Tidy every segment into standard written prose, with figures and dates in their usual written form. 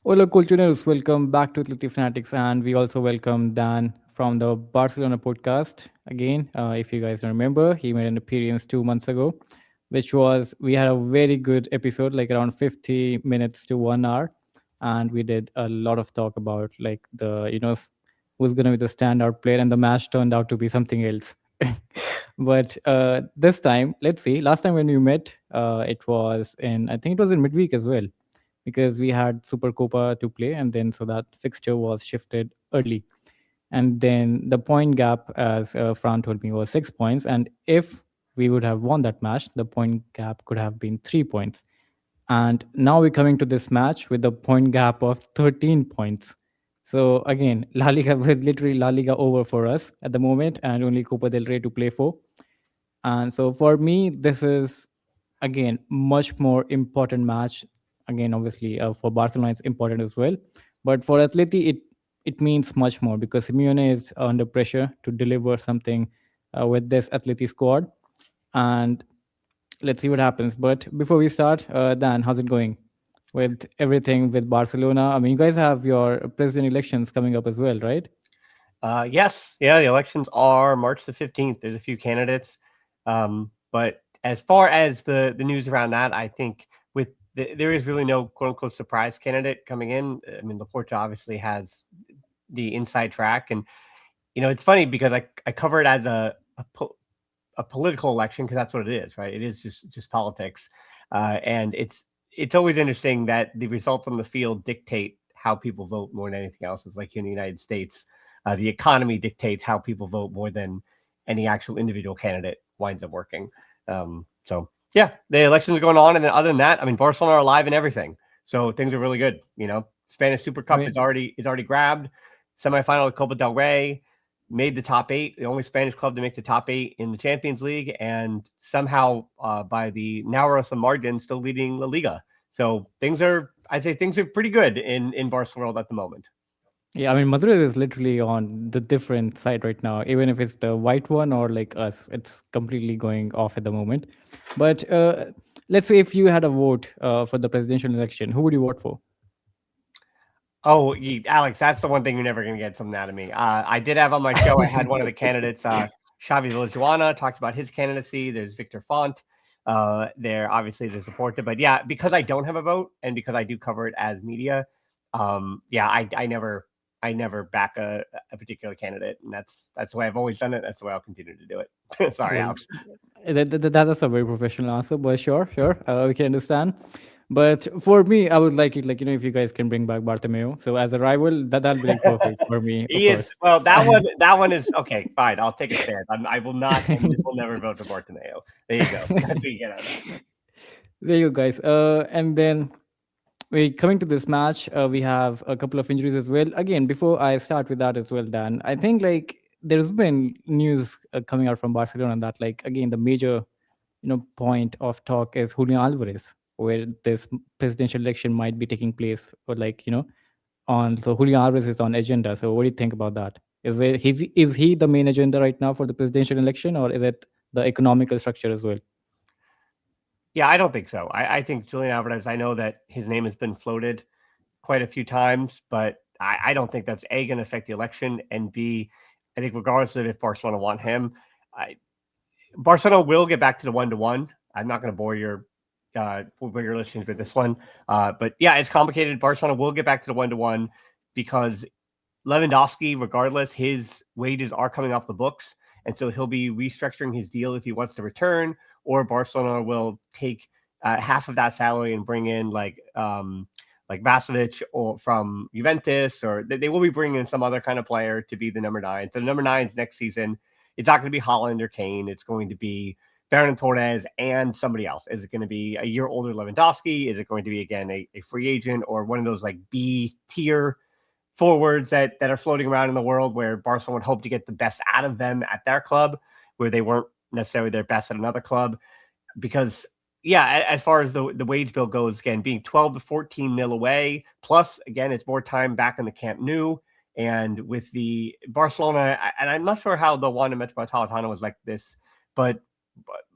Hola, cultureros. Welcome back to Atleti Fanatics, and we also welcome Dan from the Barcelona podcast. Again, if you guys remember, he made an appearance 2 months ago, which was we had a very good episode, like around 50 minutes to 1 hour, and we did a lot of talk about like who's gonna be the standout player, and the match turned out to be something else. But this time, let's see. Last time when we met, it was in I think it was in midweek as well because we had Super Copa to play, and then so that fixture was shifted early. And then the point gap, as Fran told me, was 6 points. And if we would have won that match, the point gap could have been 3 points. And now we're coming to this match with a point gap of 13 points. So again, La Liga was literally La Liga over for us at the moment, and only Copa del Rey to play for. And so for me, this is again much more important match. Again, obviously for Barcelona, it's important as well, but for Atleti, it means much more because Simeone is under pressure to deliver something with this Atleti squad, and let's see what happens. But before we start, Dan, how's it going with everything with Barcelona? I mean, you guys have your president elections coming up as well, right? Yes, yeah, the elections are March the 15th. There's a few candidates, but as far as the news around that, I think there is really no quote unquote surprise candidate coming in. I mean, Laporta obviously has the inside track, and it's funny because I cover it as a political election because that's what it is, right? It is just politics, and it's always interesting that the results on the field dictate how people vote more than anything else. It's like here in the United States, the economy dictates how people vote more than any actual individual candidate winds up working. So yeah, the elections are going on, and then other than that, I mean, Barcelona are alive and everything, so things are really good. Spanish Super I Cup mean, is already grabbed. Semifinal of Copa del Rey, made the top eight, the only Spanish club to make the top eight in the Champions League, and somehow by the narrowest margin, still leading La Liga. So I'd say things are pretty good in Barca world at the moment. yeah, I mean, Madrid is literally on the different side right now. Even if it's the white one or like us, it's completely going off at the moment. But let's say if you had a vote for the presidential election, who would you vote for? Oh, Alex, that's the one thing you're never going to get something out of me. I did have on my show, I had one of the candidates, Xavi Villajuana, talked about his candidacy. There's Victor Font. There, obviously, there's Laporta. But yeah, because I don't have a vote and because I do cover it as media, yeah, I never back a particular candidate. And that's the way I've always done it. That's the way I'll continue to do it. Sorry, Well, Alex. that's a very professional answer, but sure, sure, we can understand. But for me, I would like it, like, if you guys can bring back Bartomeu. So as a rival, that'll be like perfect for me, of He is course. well. That one is okay. Fine, I'll take a stand. I will not and will never vote for Bartomeu. There you go. That's what you get out of that. There you go, guys. And then we coming to this match, we have a couple of injuries as well. Again, before I start with that as well, Dan, I think like there's been news coming out from Barcelona that like again the major point of talk is Julian Alvarez, where this presidential election might be taking place, or like on so Julian Alvarez is on agenda. So what do you think about that? Is he the main agenda right now for the presidential election, or is it the economical structure as well? Yeah, I don't think so. I think Julian Alvarez. I know that his name has been floated quite a few times, but I don't think that's A, going to affect the election, and B, I think regardless of if Barcelona want him, I, Barcelona will get back to the 1-to-1. I'm not going to bore your listeners with this one, but yeah, it's complicated. Barcelona will get back to the 1-to-1 because Lewandowski, regardless, his wages are coming off the books, and so he'll be restructuring his deal if he wants to return, or Barcelona will take half of that salary and bring in like Vasovic or from Juventus, or they will be bringing in some other kind of player to be the number nine. So the number nines next season, it's not going to be Holland or Kane. It's going to be Ferran Torres and somebody else. Is it going to be a year older Lewandowski? Is it going to be, again, a free agent or one of those like B tier forwards that are floating around in the world where Barcelona would hope to get the best out of them at their club, where they weren't necessarily their best at another club? Because yeah, as far as the wage bill goes, again, being 12 to 14 mil away, plus again, it's more time back in the Camp Nou. And with the Barcelona, and I'm not sure how the Wanda Metropolitano was like this, but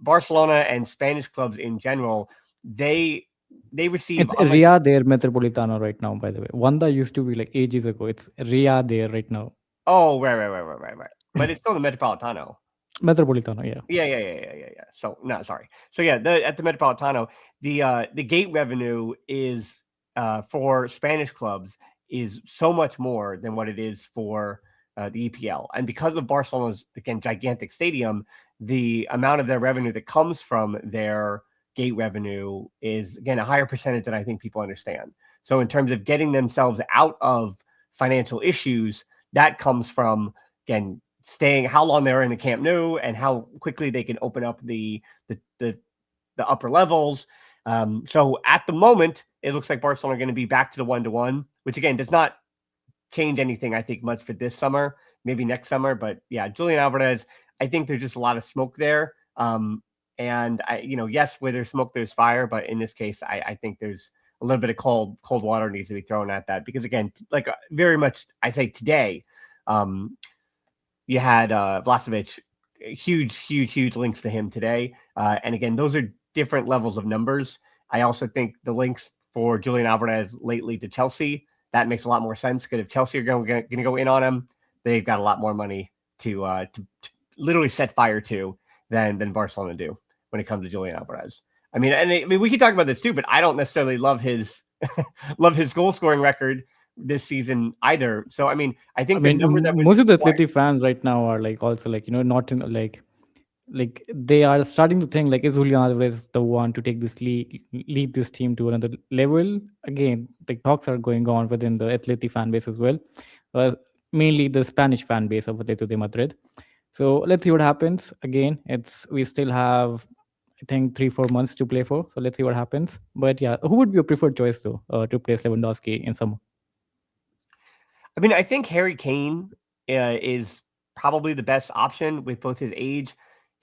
Barcelona and Spanish clubs in general, they they receive, It's unlike, Riyadh Air Metropolitano right now, by the way. Wanda used to be like ages ago. It's Riyadh Air right now. oh, right. But it's still the Metropolitano. Metropolitano, yeah. Yeah. So no, sorry. So yeah, at the Metropolitano, the gate revenue is for Spanish clubs is so much more than what it is for the EPL, and because of Barcelona's, again, gigantic stadium, the amount of their revenue that comes from their gate revenue is, again, a higher percentage than I think people understand. So in terms of getting themselves out of financial issues, that comes from, again, staying, how long they're in the Camp Nou and how quickly they can open up the upper levels. So at the moment, it looks like Barcelona are going to be back to the 1-to-1, which again does not change anything, I think, much for this summer, maybe next summer. But yeah, Julian Alvarez, I think there's just a lot of smoke there. And yes, where there's smoke, there's fire. But in this case, I think there's a little bit of cold water needs to be thrown at that, because again, like, very much, I say today, you had Vlahovic, huge links to him today. And again, those are different levels of numbers. I also think the links for Julian Alvarez lately to Chelsea, that makes a lot more sense, because if Chelsea are going to go in on him, they've got a lot more money to literally set fire to than Barcelona do when it comes to Julian Alvarez. I mean, we could talk about this too, but I don't necessarily love his love his goal scoring record this season either. So I mean, I think the number that was Most of the required. Atleti fans right now are like also like not in like they are starting to think like, is Julian Alvarez the one to take this lead this team to another level? Again, the talks are going on within the Atleti fan base as well, uh, mainly the Spanish fan base of Atletico de Madrid. So let's see what happens. Again, we still have, I think, 3-4 months to play for. So let's see what happens. But yeah, who would be your preferred choice though to replace Lewandowski in summer? I mean, I think Harry Kane is probably the best option with both his age,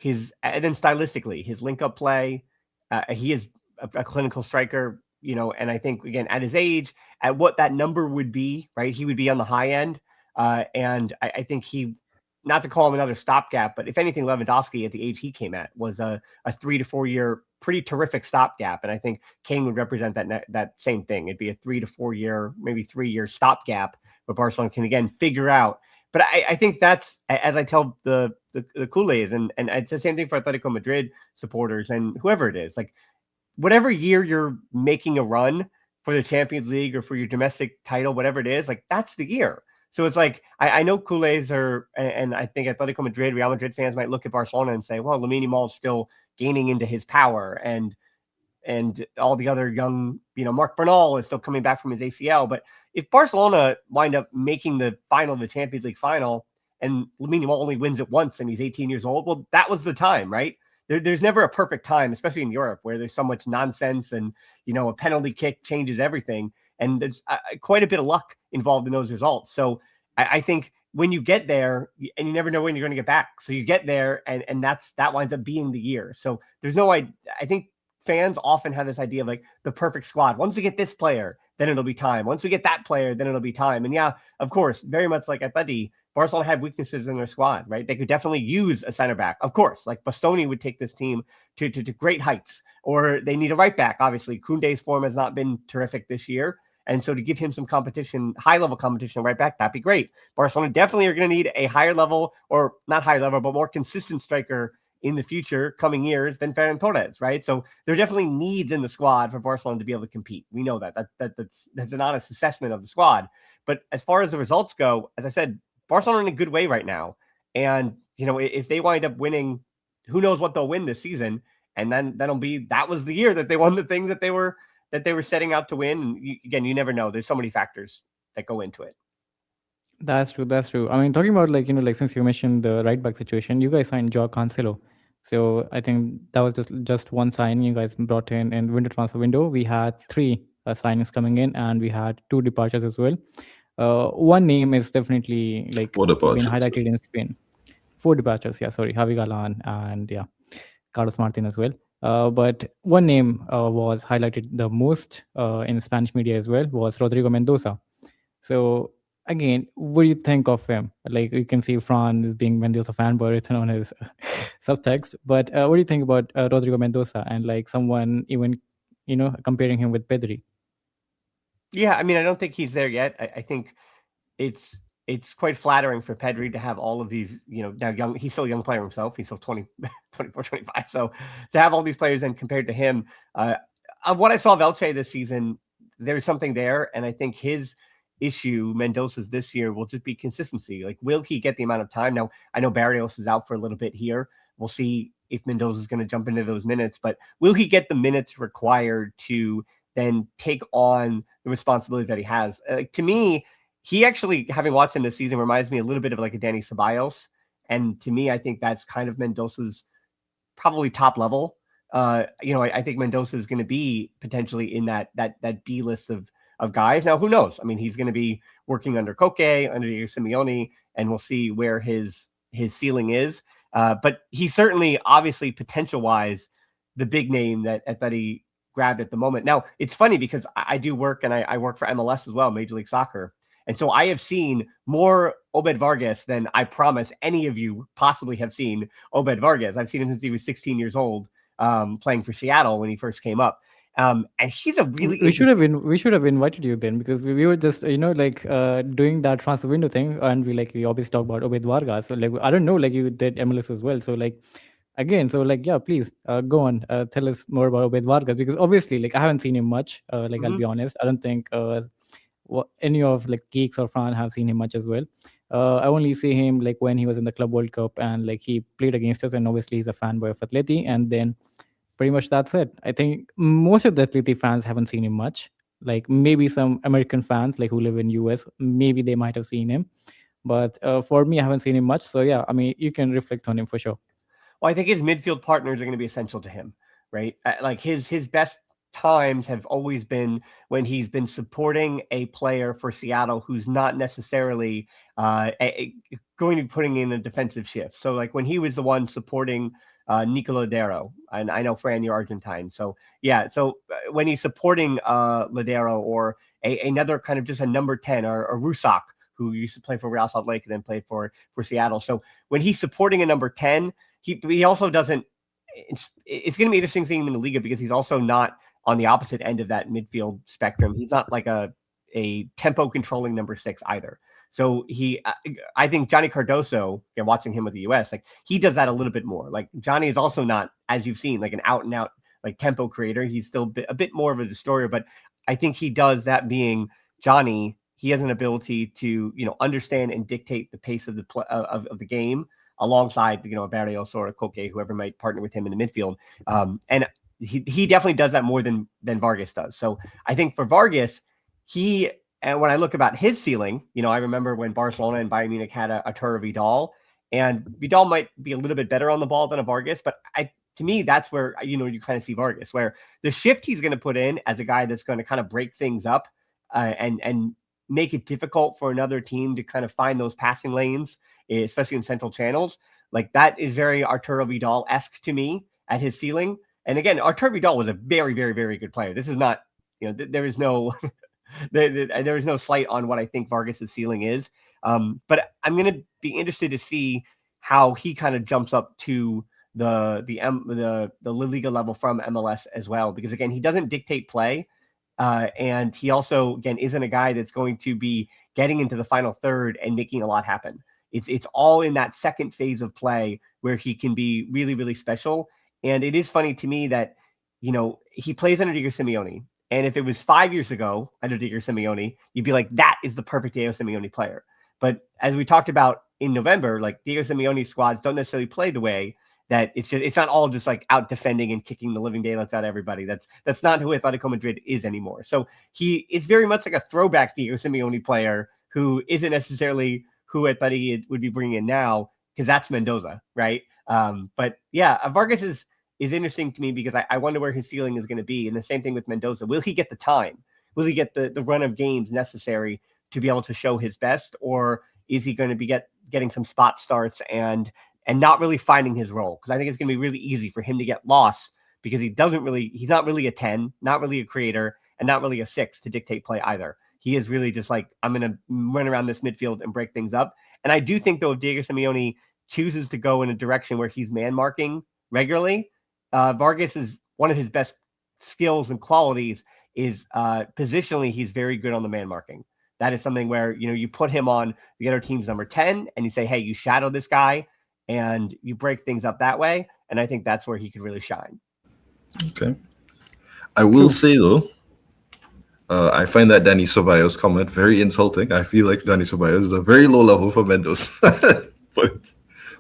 and then stylistically, his link-up play. He is a clinical striker, and I think, again, at his age, at what that number would be, right? He would be on the high end, and I think not to call him another stopgap, but if anything, Lewandowski at the age he came at was a 3 to 4 year pretty terrific stopgap, and I think Kane would represent that same thing. It'd be a 3 to 4 year, maybe 3 year stopgap where Barcelona can again figure out. But I think that's, as I tell the Culés, and it's the same thing for Atletico Madrid supporters and whoever it is, like, whatever year you're making a run for the Champions League or for your domestic title, whatever it is, like, that's the year. So it's like, I know Culés are, and I think Atletico Madrid, Real Madrid fans might look at Barcelona and say, well, Lamine Yamal's still gaining into his power, and all the other young, Marc Bernal is still coming back from his ACL. But if Barcelona wind up making the final of the Champions League final, and Lamine Yamal only wins it once and he's 18 years old, well, that was the time, right? There's never a perfect time, especially in Europe, where there's so much nonsense and, a penalty kick changes everything. And there's quite a bit of luck involved in those results. So I think when you get there, and you never know when you're going to get back. So you get there, and that winds up being the year. So there's no, I think fans often have this idea of like the perfect squad. Once we get this player, then it'll be time. Once we get that player, then it'll be time. And yeah, of course, very much like Atleti, Barcelona had weaknesses in their squad, right? They could definitely use a center back. Of course, like Bastoni would take this team to great heights, or they need a right back. Obviously, Koundé's form has not been terrific this year. And so to give him some competition, high-level competition right back, that'd be great. Barcelona definitely are going to need a higher level, or not high level, but more consistent striker in the future, coming years, than Ferran Torres, right? So there are definitely needs in the squad for Barcelona to be able to compete. We know that's an honest assessment of the squad. But as far as the results go, as I said, Barcelona are in a good way right now. And, if they wind up winning, who knows what they'll win this season. And then that was the year that they won the things that they were setting out to win. And again, you never know. There's so many factors that go into it. That's true. That's true. I mean, talking about like since you mentioned the right back situation, you guys signed João Cancelo. So I think that was just one sign you guys brought in winter transfer window. We had three signings coming in, and we had two departures as well. One name is definitely like For the been budget. highlighted in Spain. Four departures. Yeah, sorry, Javi Galan and yeah, Carlos Martin as well. But one name was highlighted the most in Spanish media as well was Rodrigo Mendoza. So again, what do you think of him? Like you can see Fran is being Mendoza fanboy written on his subtext. But what do you think about Rodrigo Mendoza and like someone even comparing him with Pedri. Yeah, I mean, I don't think he's there yet. I think it's it's quite flattering for Pedri to have all of these, now young. He's still a young player himself. He's still 20, 24, 25. So to have all these players and compared to him, of what I saw of Elche this season, there's something there. And I think his issue, Mendoza's this year, will just be consistency. Like, will he get the amount of time? Now, I know Barrios is out for a little bit here. We'll see if Mendoza is going to jump into those minutes, but will he get the minutes required to then take on the responsibilities that he has? To me, he actually, having watched him this season, reminds me a little bit of like a Danny Ceballos. And to me, I think that's kind of Mendoza's probably top level. I think Mendoza is going to be potentially in that B list of guys. Now, who knows? I mean, he's going to be working under Koke, under Simeone, and we'll see where his ceiling is. But he's certainly, obviously, potential-wise, the big name that he grabbed at the moment. Now, it's funny because I do work, and I work for MLS as well, Major League Soccer. And so I have seen more Obed Vargas than I promise any of you possibly have seen Obed Vargas. I've seen him since he was 16 years old, playing for Seattle when he first came up. And he's a really we should have invited you, Ben, because we were just doing that transfer window thing, and we obviously talked about Obed Vargas. So like, I don't know, like, you did MLS as well, so like, again, so like, yeah, please go on, tell us more about Obed Vargas, because obviously, like, I haven't seen him much. I'll be honest, I don't think any of like geeks or fan have seen him much as well. I only see him like when he was in the Club World Cup, and like he played against us, and obviously he's a fanboy of Atleti, and then pretty much that's it. I think most of the Atleti fans haven't seen him much. Like, maybe some American fans like who live in US, maybe they might have seen him, but for me, I haven't seen him much. So yeah, I mean, you can reflect on him for sure. Well, I think his midfield partners are going to be essential to him, right? Like his best times have always been when he's been supporting a player for Seattle who's not necessarily going to be putting in a defensive shift. So like when he was the one supporting Nico Ladero, and I know, Fran, you're Argentine. So yeah, so when he's supporting Ladero or another kind of just a number 10 or Rusak, who used to play for Real Salt Lake and then played for Seattle. So when he's supporting a number 10, he also doesn't. It's going to be interesting seeing him in the Liga because he's also not on the opposite end of that midfield spectrum. He's not like a tempo controlling number 6 either. So I think Johnny Cardoso, watching him with the US, like he does that a little bit more. Like Johnny is also not, as you've seen, like an out and out like tempo creator. He's still a bit more of a destroyer, but I think he does that. Being Johnny, he has an ability to understand and dictate the pace of the of the game alongside Barrios or Koke, whoever might partner with him in the midfield. And he definitely does that more than Vargas does. So I think for Vargas, and when I look about his ceiling, I remember when Barcelona and Bayern Munich had Arturo Vidal, and Vidal might be a little bit better on the ball than a Vargas, but to me, that's where you kind of see Vargas, where the shift he's going to put in as a guy that's going to kind of break things up and make it difficult for another team to kind of find those passing lanes, especially in central channels. Like that is very Arturo Vidal-esque to me at his ceiling. And again, Arturo Vidal was a very, very, very good player. This is not, there is no, there is no slight on what I think Vargas's ceiling is. But I'm going to be interested to see how he kind of jumps up to the La Liga level from MLS as well, because again, he doesn't dictate play. And he also, again, isn't a guy that's going to be getting into the final third and making a lot happen. It's all in that second phase of play where he can be really, really special. And it is funny to me that, he plays under Diego Simeone. And if it was 5 years ago under Diego Simeone, you'd be like, that is the perfect Diego Simeone player. But as we talked about in November, like Diego Simeone squads don't necessarily play the way that it's not all just like out defending and kicking the living daylights out of everybody. That's not who Atletico Madrid is anymore. So it's very much like a throwback Diego Simeone player who isn't necessarily who Atleti would be bringing in now, because that's Mendoza, right? But yeah, Vargas is interesting to me because I wonder where his ceiling is going to be. And the same thing with Mendoza. Will he get the time? Will he get the run of games necessary to be able to show his best? Or is he going to be getting some spot starts and not really finding his role? Because I think it's going to be really easy for him to get lost because he's not really a 10, not really a creator, and not really a 6 to dictate play either. He is really just like, I'm going to run around this midfield and break things up. And I do think, though, if Diego Simeone chooses to go in a direction where he's man marking regularly, Vargas is one of his best skills and qualities is positionally, he's very good on the man marking. That is something where, you put him on the other team's number 10 and you say, hey, you shadow this guy and you break things up that way. And I think that's where he could really shine. Okay. I will say, though, I find that Danny Ceballos comment very insulting. I feel like Danny Ceballos is a very low level for Mendoza. But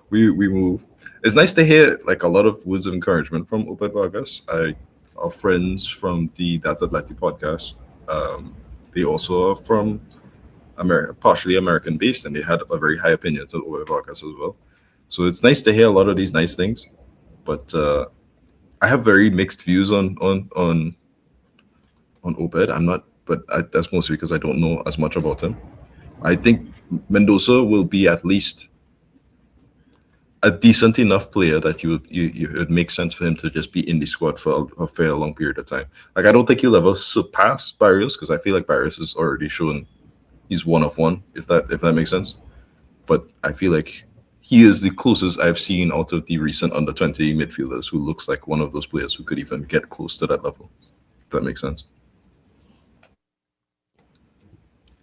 we move. It's nice to hear like a lot of words of encouragement from Obed Vargas. Our friends from the That Atleti podcast. They also are from America, partially American based, and they had a very high opinion of Obed Vargas as well. So it's nice to hear a lot of these nice things. But I have very mixed views on Obed. That's mostly because I don't know as much about him. I think Mendoza will be at least a decent enough player that it would make sense for him to just be in the squad for a fair long period of time. Like, I don't think he'll ever surpass Barrios, because I feel like Barrios has already shown he's one of one, if that makes sense. But I feel like he is the closest I've seen out of the recent under 20 midfielders who looks like one of those players who could even get close to that level. If that makes sense.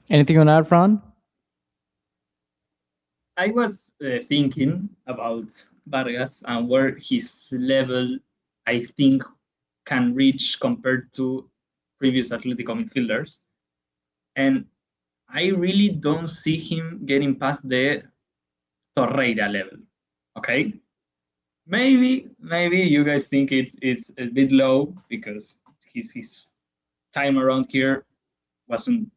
Anything on that, Fran? I was thinking about Vargas and where his level, I think, can reach compared to previous Atletico midfielders. And I really don't see him getting past the Torreira level. Okay? Maybe you guys think it's a bit low because his time around here wasn't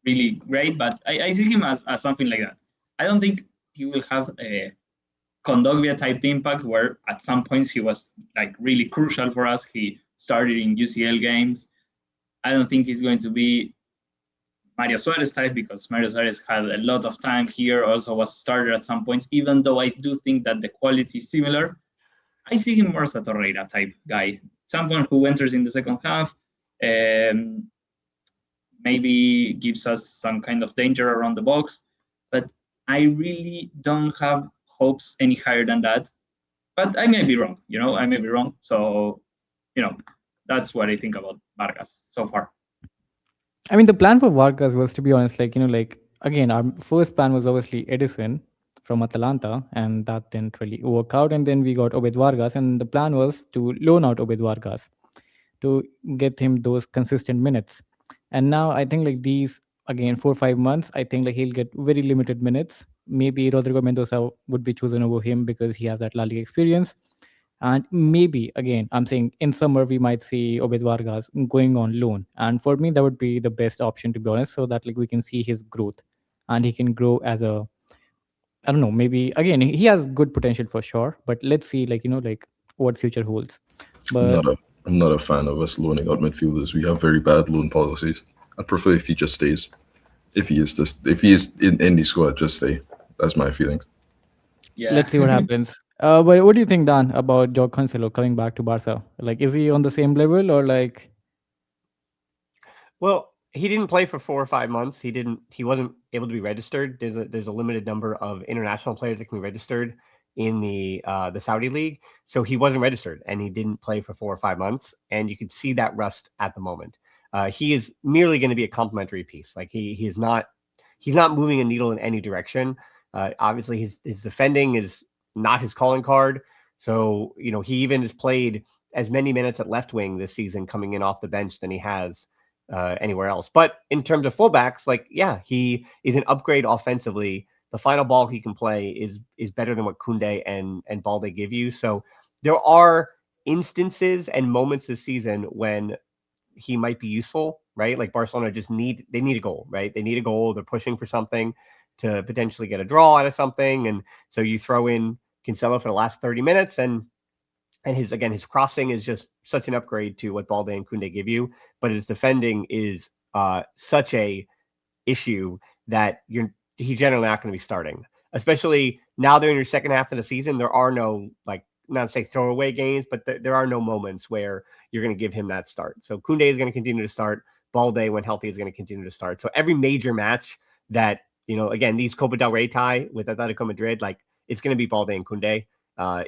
really great, but I see him as something like that. I don't think he will have a Kondogbia type impact where at some points he was like really crucial for us. He started in UCL games. I don't think he's going to be Mario Suarez type because Mario Suarez had a lot of time here, also was started at some points, even though I do think that the quality is similar. I see him more as a Torreira type guy, someone who enters in the second half, maybe gives us some kind of danger around the box, but I really don't have hopes any higher than that. But I may be wrong, I may be wrong. So, that's what I think about Vargas so far. I mean, the plan for Vargas was, to be honest, again, our first plan was obviously Edison from Atalanta, and that didn't really work out. And then we got Obed Vargas, and the plan was to loan out Obed Vargas to get him those consistent minutes. And now I think these, again, 4 or 5 months, I think he'll get very limited minutes. Maybe Rodrigo Mendoza would be chosen over him because he has that La Liga experience. And maybe, again, I'm saying in summer, we might see Obed Vargas going on loan. And for me, that would be the best option, to be honest, so that we can see his growth and he can grow as a, I don't know, maybe, again, he has good potential for sure, but let's see, what future holds. But I'm not a fan of us loaning out midfielders. We have very bad loan policies. I'd prefer if he just stays. If he is in the squad, just stay. That's my feelings. Yeah. let's see what happens. But what do you think, Dan, about João Cancelo coming back to Barca? Is he on the same level or Well, he didn't play for 4 or 5 months. He wasn't able to be registered. There's a limited number of international players that can be registered in the Saudi league. So he wasn't registered and he didn't play for 4 or 5 months. And you can see that rust at the moment. He is merely going to be a complementary piece. He's not moving a needle in any direction. Obviously his defending is not his calling card. So, he even has played as many minutes at left wing this season coming in off the bench than he has anywhere else. But in terms of fullbacks, he is an upgrade offensively. The final ball he can play is better than what Koundé and Balde give you. So there are instances and moments this season when he might be useful, right? Like Barcelona they need a goal, right? They need a goal. They're pushing for something to potentially get a draw out of something. And so you throw in Cancelo for the last 30 minutes and his crossing is just such an upgrade to what Balde and Koundé give you, but his defending is such a issue that he's generally not going to be starting, especially now they're in your second half of the season. There are no, not to say throwaway games, but there are no moments where you're going to give him that start. So Koundé is going to continue to start. Balde, when healthy, is going to continue to start. So every major match that, again, these Copa del Rey tie with Atletico Madrid, it's going to be Balde and Koundé.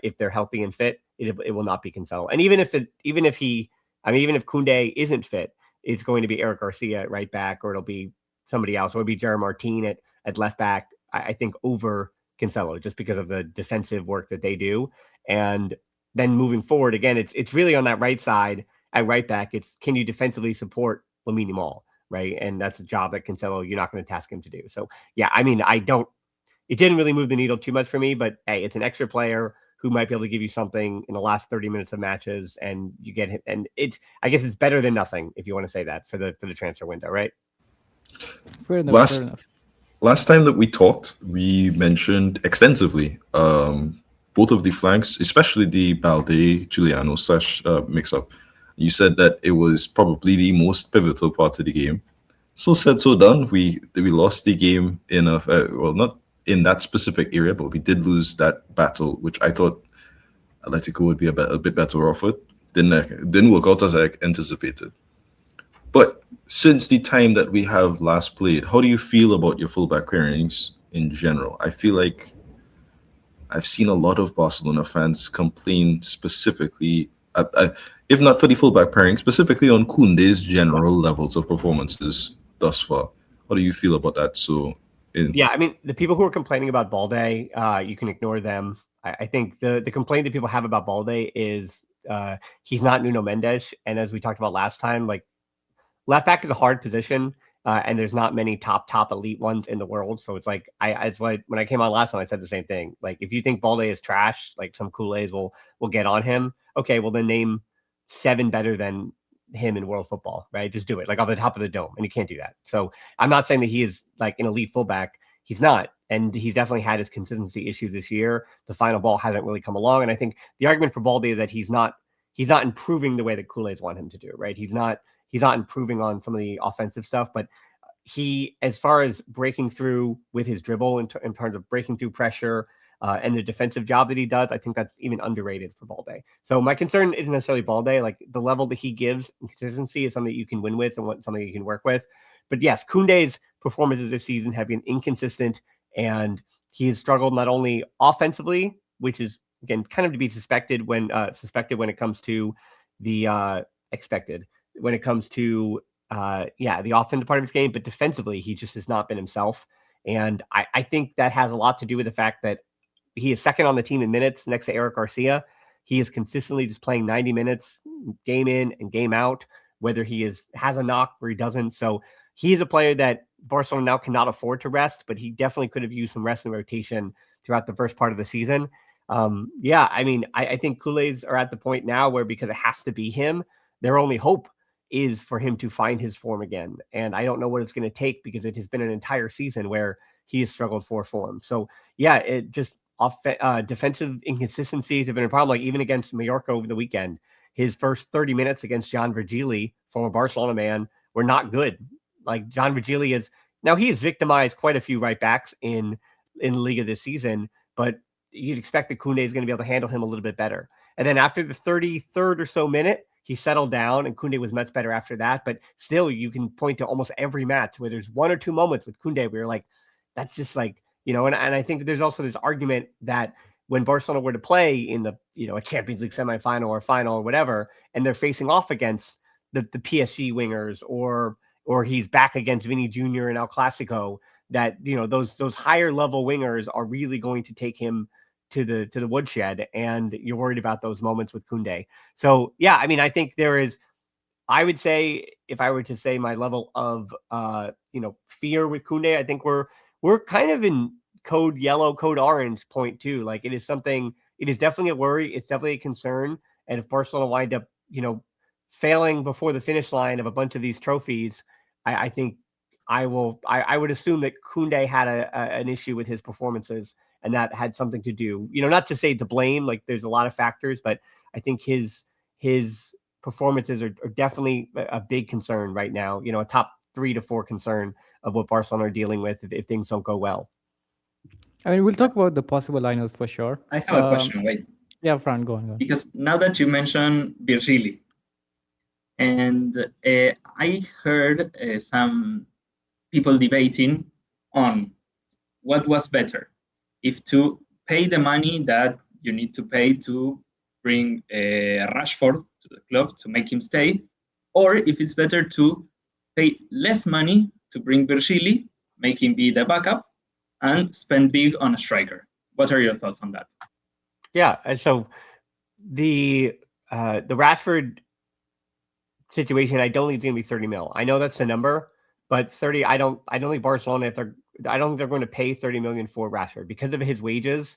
If they're healthy and fit, it will not be Cancelo. And even if he I mean, even if Koundé isn't fit, it's going to be Eric Garcia at right back, or it'll be somebody else, or it'll be Jeremy Martin at left back, I think, over Cancelo, just because of the defensive work that they do. And then moving forward, again, it's really on that right side at right back. It's, can you defensively support Lamine Yamal, right? And that's a job that Cancelo, you're not going to task him to do. So, yeah, I mean, it didn't really move the needle too much for me, but hey, it's an extra player who might be able to give you something in the last 30 minutes of matches, and you get him. And I guess it's better than nothing, if you want to say that, for the transfer window, right? Fair enough. Fair enough. Last time that we talked, we mentioned extensively both of the flanks, especially the Balde Giuliano / mix-up. You said that it was probably the most pivotal part of the game. So said, so done. We lost the game in not in that specific area, but we did lose that battle, which I thought Atletico would be a bit better off with. Didn't work out as I anticipated. But since the time that we have last played, how do you feel about your fullback pairings in general? I feel like I've seen a lot of Barcelona fans complain specifically, if not for the fullback pairing, specifically on Koundé's general levels of performances thus far. How do you feel about that? Yeah, I mean, the people who are complaining about Balde, you can ignore them. I think the complaint that people have about Balde is he's not Nuno Mendes. And as we talked about last time, like, left back is a hard position, and there's not many top elite ones in the world. So it's like, it's why when I came on last time, I said the same thing. Like, if you think Balde is trash, like some Kool-Aids will get on him. Okay, well then name 7 better than him in world football, right? Just do it, like, off the top of the dome, and you can't do that. So I'm not saying that he is like an elite fullback. He's not, and he's definitely had his consistency issues this year. The final ball hasn't really come along, and I think the argument for Balde is that he's not improving the way that Kool-Aids want him to do, right? He's not improving on some of the offensive stuff, but he, as far as breaking through with his dribble in terms of breaking through pressure and the defensive job that he does, I think that's even underrated for Balde. So my concern isn't necessarily Balde. Like, the level that he gives in consistency is something that you can win with and something you can work with. But yes, Koundé's performances this season have been inconsistent, and he has struggled not only offensively, which is, again, kind of to be suspected when it comes to the expected. When it comes to the offensive part of his game, but defensively, he just has not been himself. And I think that has a lot to do with the fact that he is second on the team in minutes next to Eric Garcia. He is consistently just playing 90 minutes, game in and game out, whether he has a knock or he doesn't. So he's a player that Barcelona now cannot afford to rest, but he definitely could have used some rest and rotation throughout the first part of the season. I mean, I think Kool-Aids are at the point now where, because it has to be him, their only hope is for him to find his form again. And I don't know what it's going to take, because it has been an entire season where he has struggled for form. So yeah, it just defensive inconsistencies have been a problem. Like, even against Mallorca over the weekend, his first 30 minutes against John Virgili, former Barcelona man, were not good. Like, John Virgili he has victimized quite a few right backs in La Liga this season, but you'd expect that Koundé is going to be able to handle him a little bit better. And then after the 33rd or so minute, he settled down, and Koundé was much better after that. But still, you can point to almost every match where there's 1 or 2 moments with Koundé where you're like, that's just like, and I think there's also this argument that when Barcelona were to play in the, a Champions League semifinal or final or whatever, and they're facing off against the PSG wingers, or he's back against Vinny Jr. in El Clasico, that, those higher level wingers are really going to take him to the woodshed, and you're worried about those moments with Koundé. So yeah, I mean, I think I would say, if I were to say my level of fear with Koundé, I think we're kind of in code yellow, code orange point too. Like, it is definitely a worry. It's definitely a concern. And if Barcelona wind up, failing before the finish line of a bunch of these trophies, I think I would assume that Koundé had an issue with his performances, and that had something to do, not to say to blame, like, there's a lot of factors, but I think his performances are definitely a big concern right now, a top 3 to 4 concern of what Barcelona are dealing with if things don't go well. I mean, we'll talk about the possible lineups for sure. I have a question, wait. Yeah, Fran, go on. Because now that you mentioned Virgili, and I heard some people debating on what was better, if to pay the money that you need to pay to bring Rashford to the club to make him stay, or if it's better to pay less money to bring Virgili, make him be the backup, and spend big on a striker. What are your thoughts on that? Yeah, and so the Rashford situation, I don't think it's going to be 30 mil. I know that's the number, but 30, I don't think Barcelona, I don't think they're going to pay 30 million for Rashford because of his wages.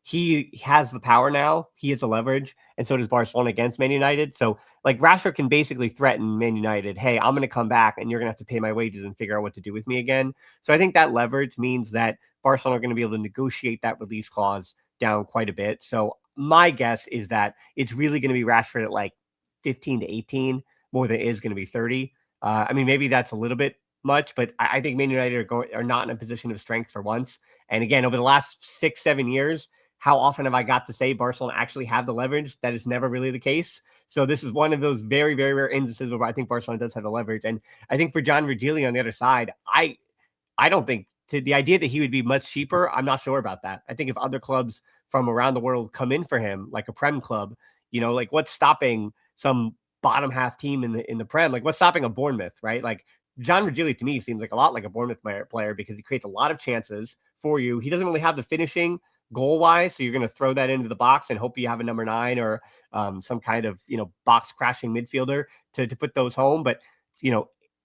He has the power now. He has the leverage, and so does Barcelona against Man United. So, like, Rashford can basically threaten Man United, hey, I'm going to come back, and you're going to have to pay my wages and figure out what to do with me again. So I think that leverage means that Barcelona are going to be able to negotiate that release clause down quite a bit. So my guess is that it's really going to be Rashford at like 15 to 18 more than it is going to be 30. I mean, maybe that's a little bit much, but I think Man United are not in a position of strength for once. And again, over the last 6-7 years, how often have I got to say Barcelona actually have the leverage? That is never really the case. So this is one of those very, very rare instances where I think Barcelona does have the leverage. And I think for John Virgili on the other side, I don't think the idea that he would be much cheaper, I'm not sure about that. I think if other clubs from around the world come in for him, like a Prem club, like what's stopping some bottom half team in the Prem? Like what's stopping a Bournemouth, right? Like John Virgili to me seems like a lot like a Bournemouth player because he creates a lot of chances for you. He doesn't really have the finishing goal-wise, so you're going to throw that into the box and hope you have a number 9 or some kind of box crashing midfielder to put those home. But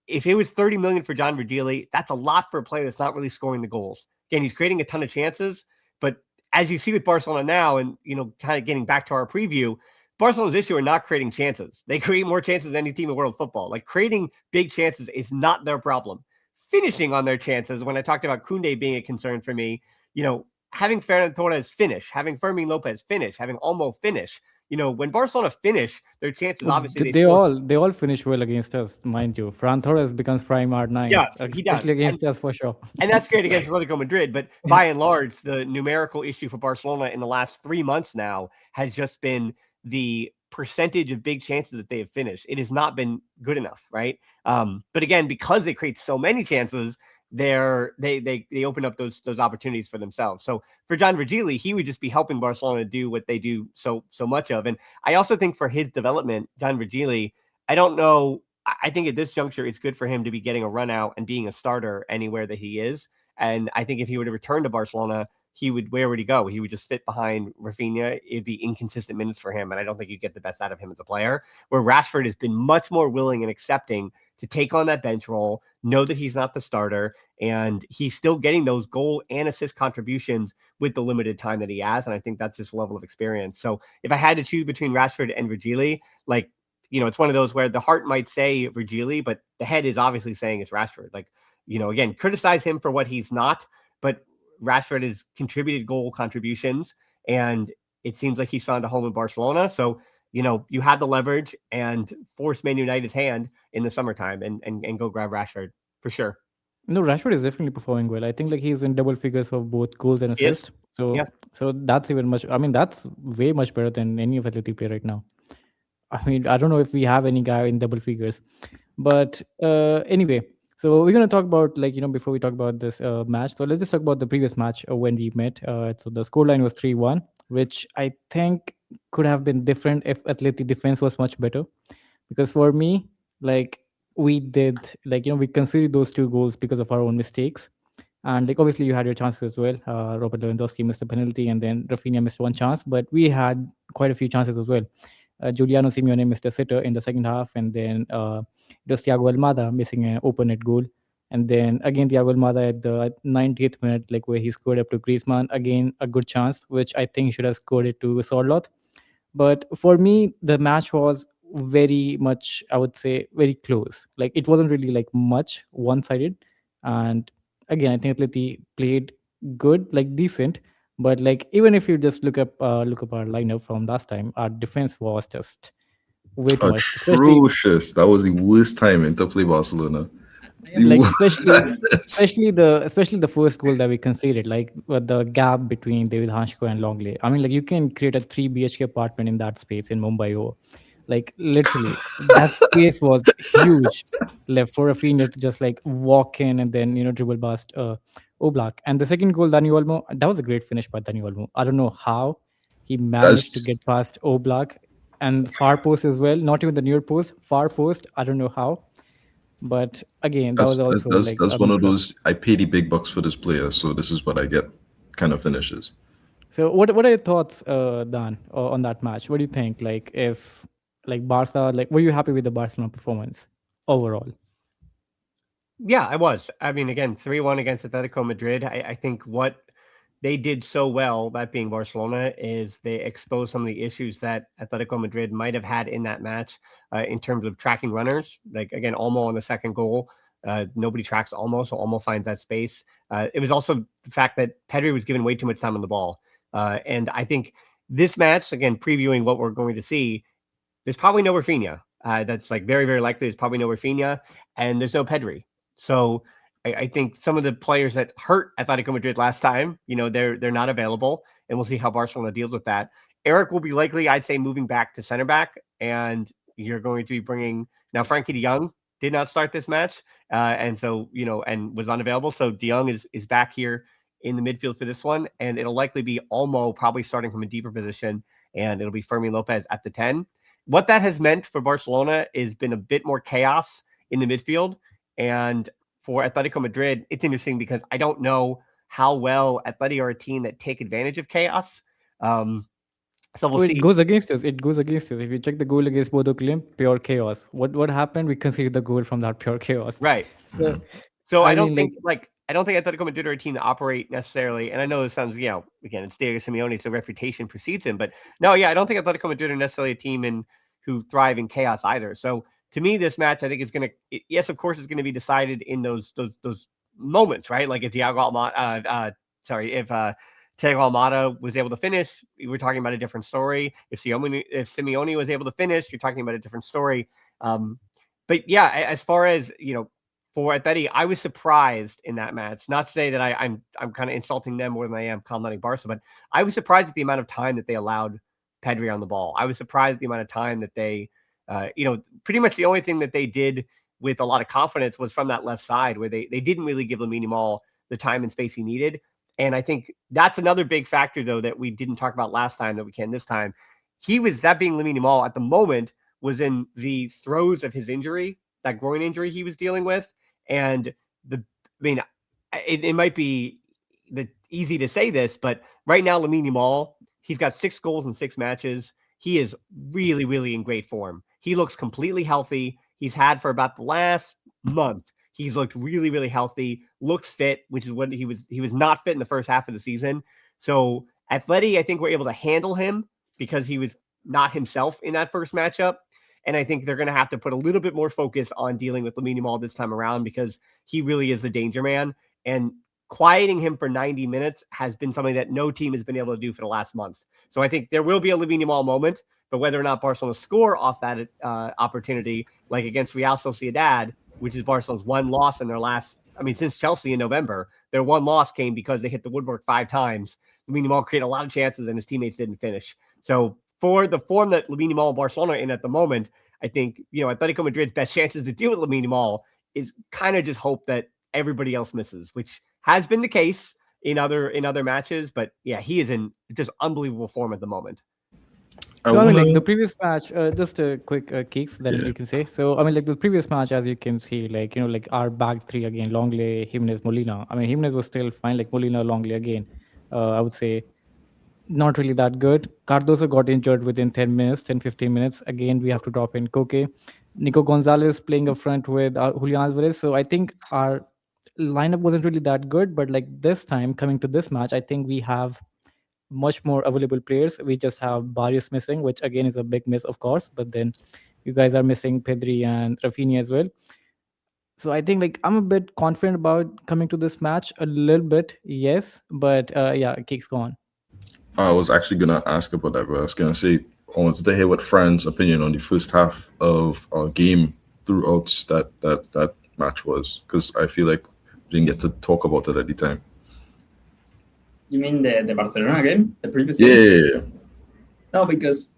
if it was 30 million for John Virgili, that's a lot for a player that's not really scoring the goals. Again, he's creating a ton of chances, but as you see with Barcelona now, and kind of getting back to our preview, Barcelona's issue are not creating chances. They create more chances than any team in world football. Like creating big chances is not their problem. Finishing on their chances, when I talked about Koundé being a concern for me, having Ferran Torres finish, having Fermin Lopez finish, having Olmo finish. When Barcelona finish, their chances obviously they all finish well against us, mind you. Ferran Torres becomes prime R9, yeah, he does. especially against us for sure. And that's great against Atletico Madrid. But by and large, the numerical issue for Barcelona in the last 3 months now has just been the percentage of big chances that they have finished. It has not been good enough, right? But again, because they create so many chances, they open up those opportunities for themselves. So for John Virgili, he would just be helping Barcelona do what they do so much of. And I also think for his development, John Virgili, I don't know. I think at this juncture, it's good for him to be getting a run out and being a starter anywhere that he is. And I think if he were to return to Barcelona, where would he go? He would just fit behind Raphinha. It'd be inconsistent minutes for him. And I don't think you'd get the best out of him as a player, where Rashford has been much more willing and accepting to take on that bench role, know that he's not the starter, and he's still getting those goal and assist contributions with the limited time that he has. And I think that's just a level of experience. So if I had to choose between Rashford and Virgili, it's one of those where the heart might say Virgili, but the head is obviously saying it's Rashford. Again, criticize him for what he's not, but Rashford has contributed goal contributions, and it seems like he's found a home in Barcelona. So, you have the leverage and force Man United's hand in the summertime and go grab Rashford for sure. No, Rashford is definitely performing well. I think he's in double figures of both goals and assists. So that's even much. I mean, that's way much better than any of Atleti play right now. I mean, I don't know if we have any guy in double figures, but anyway. So we're gonna talk about before we talk about this match. So let's just talk about the previous match when we met. So the scoreline was 3-1, which I think could have been different if Atleti defense was much better. Because for me, we did we conceded those 2 goals because of our own mistakes, and obviously you had your chances as well. Robert Lewandowski missed a penalty, and then Raphinha missed one chance, but we had quite a few chances as well. Giuliano Simeone missed a sitter in the second half, and then it was Thiago Almada missing an open net goal. And then again, Thiago Almada at the 90th minute, where he scored up to Griezmann, again, a good chance, which I think he should have scored it to Sorloth. But for me, the match was very much, I would say, very close. It wasn't really much one-sided. And again, I think Atleti played good, decent. But even if you just look up our lineup from last time, our defense was just way too much. Atrocious. That was the worst timing to play Barcelona. Especially the first goal that we conceded, with the gap between David Hansko and Longley. I mean, you can create a 3 BHK apartment in that space in Mumbai. Literally, that space was huge left for Raphinha to just walk in and then dribble past Oblak. And the second goal, Dani Olmo, that was a great finish by Dani Olmo. I don't know how He managed to get past Oblak and far post as well. Not even the near post, far post. I don't know how, but again, that was also like that's one of those. I pay the big bucks for this player, so this is what I get. Kind of finishes. So, what are your thoughts, Dan, on that match? What do you think? Like, if like Barca, like, were you happy with the Barcelona performance overall? Yeah, I was. I mean, again, 3-1 against Atletico Madrid. I think what they did so well, that being Barcelona, is they exposed some of the issues that Atletico Madrid might have had in that match in terms of tracking runners. Like, again, Olmo on the second goal. Nobody tracks Olmo, so Olmo finds that space. It was also the fact that Pedri was given way too much time on the ball. And I think this match, again, previewing what we're going to see, there's probably no Raphinha. That's like very, very likely. There's probably no Raphinha, and there's no Pedri. So I think some of the players that hurt Atletico Madrid last time, they're not available, and we'll see how Barcelona deals with that. Eric will be likely, I'd say, moving back to center back, and you're going to be bringing now Frankie de Jong did not start this match, and so and was unavailable. So de Jong is back here in the midfield for this one, and it'll likely be Olmo probably starting from a deeper position, and it'll be Fermin Lopez at the 10. What that has meant for Barcelona is been a bit more chaos in the midfield. And for Atletico Madrid, it's interesting because I don't know how well Atleti are a team that take advantage of chaos. So we'll see. It goes against us. It goes against us. If you check the goal against Bodo Glimt, pure chaos. What happened? We conceded the goal from that pure chaos. Right. So I don't think Atletico Madrid are a team that operate necessarily. And I know this sounds, again, it's Diego Simeone, so reputation precedes him. But no, I don't think Atletico Madrid are necessarily a team who thrive in chaos either. So to me, this match, I think is going to, yes, of course, it's going to be decided in those moments, right? Like if Thiago Almada was able to finish, we're talking about a different story. If Simeone was able to finish, you're talking about a different story. But yeah, as far as for Atleti, I was surprised in that match. Not to say that I'm kind of insulting them more than I am complimenting Barca, but I was surprised at the amount of time that they allowed Pedri on the ball. I was surprised at the amount of time that they. Pretty much the only thing that they did with a lot of confidence was from that left side where they didn't really give Lamine Yamal the time and space he needed. And I think that's another big factor, though, that we didn't talk about last time that we can this time. That being Lamine Yamal at the moment was in the throes of his injury, that groin injury he was dealing with. And it might be easy to say this, but right now, Lamine Yamal, he's got 6 goals in 6 matches. He is really, really in great form. He looks completely healthy. He's had for about the last month. He's looked really, really healthy, looks fit, which is what he was not fit in the first half of the season. So Atleti, I think we're able to handle him because he was not himself in that first matchup. And I think they're going to have to put a little bit more focus on dealing with Lamine Yamal this time around because he really is the danger man. And quieting him for 90 minutes has been something that no team has been able to do for the last month. So I think there will be a Lamine Yamal moment, but whether or not Barcelona score off that opportunity, like against Real Sociedad, which is Barcelona's one loss in their since Chelsea in November, their one loss came because they hit the woodwork 5 times. Lamine Yamal created a lot of chances and his teammates didn't finish. So for the form that Lamine Yamal and Barcelona are in at the moment, I think, Atletico Madrid's best chances to deal with Lamine Yamal is kind of just hope that everybody else misses, which has been the case in other matches. But yeah, he is in just unbelievable form at the moment. The previous match, just a quick kicks that you can say. So, the previous match, as you can see, our back 3 again, Longley, Jimenez, Molina. Jimenez was still fine, Molina, Longley again. I would say not really that good. Cardoso got injured within 10, 15 minutes. Again, we have to drop in Koke. Nico Gonzalez playing up front with Julian Alvarez. So I think our lineup wasn't really that good. But this time, coming to this match, I think we have much more available players. We just have Barrios missing, which again is a big miss, of course. But then you guys are missing Pedri and Raphinha as well. So I think I'm a bit confident about coming to this match a little bit, yes. But Kicks, go on. I was actually gonna ask about that, but I was gonna say I wanted to hear what Fran's opinion on the first half of our game throughout that match was, because I feel like we didn't get to talk about it at the time. You mean the Barcelona game, the previous game? Yeah. No, because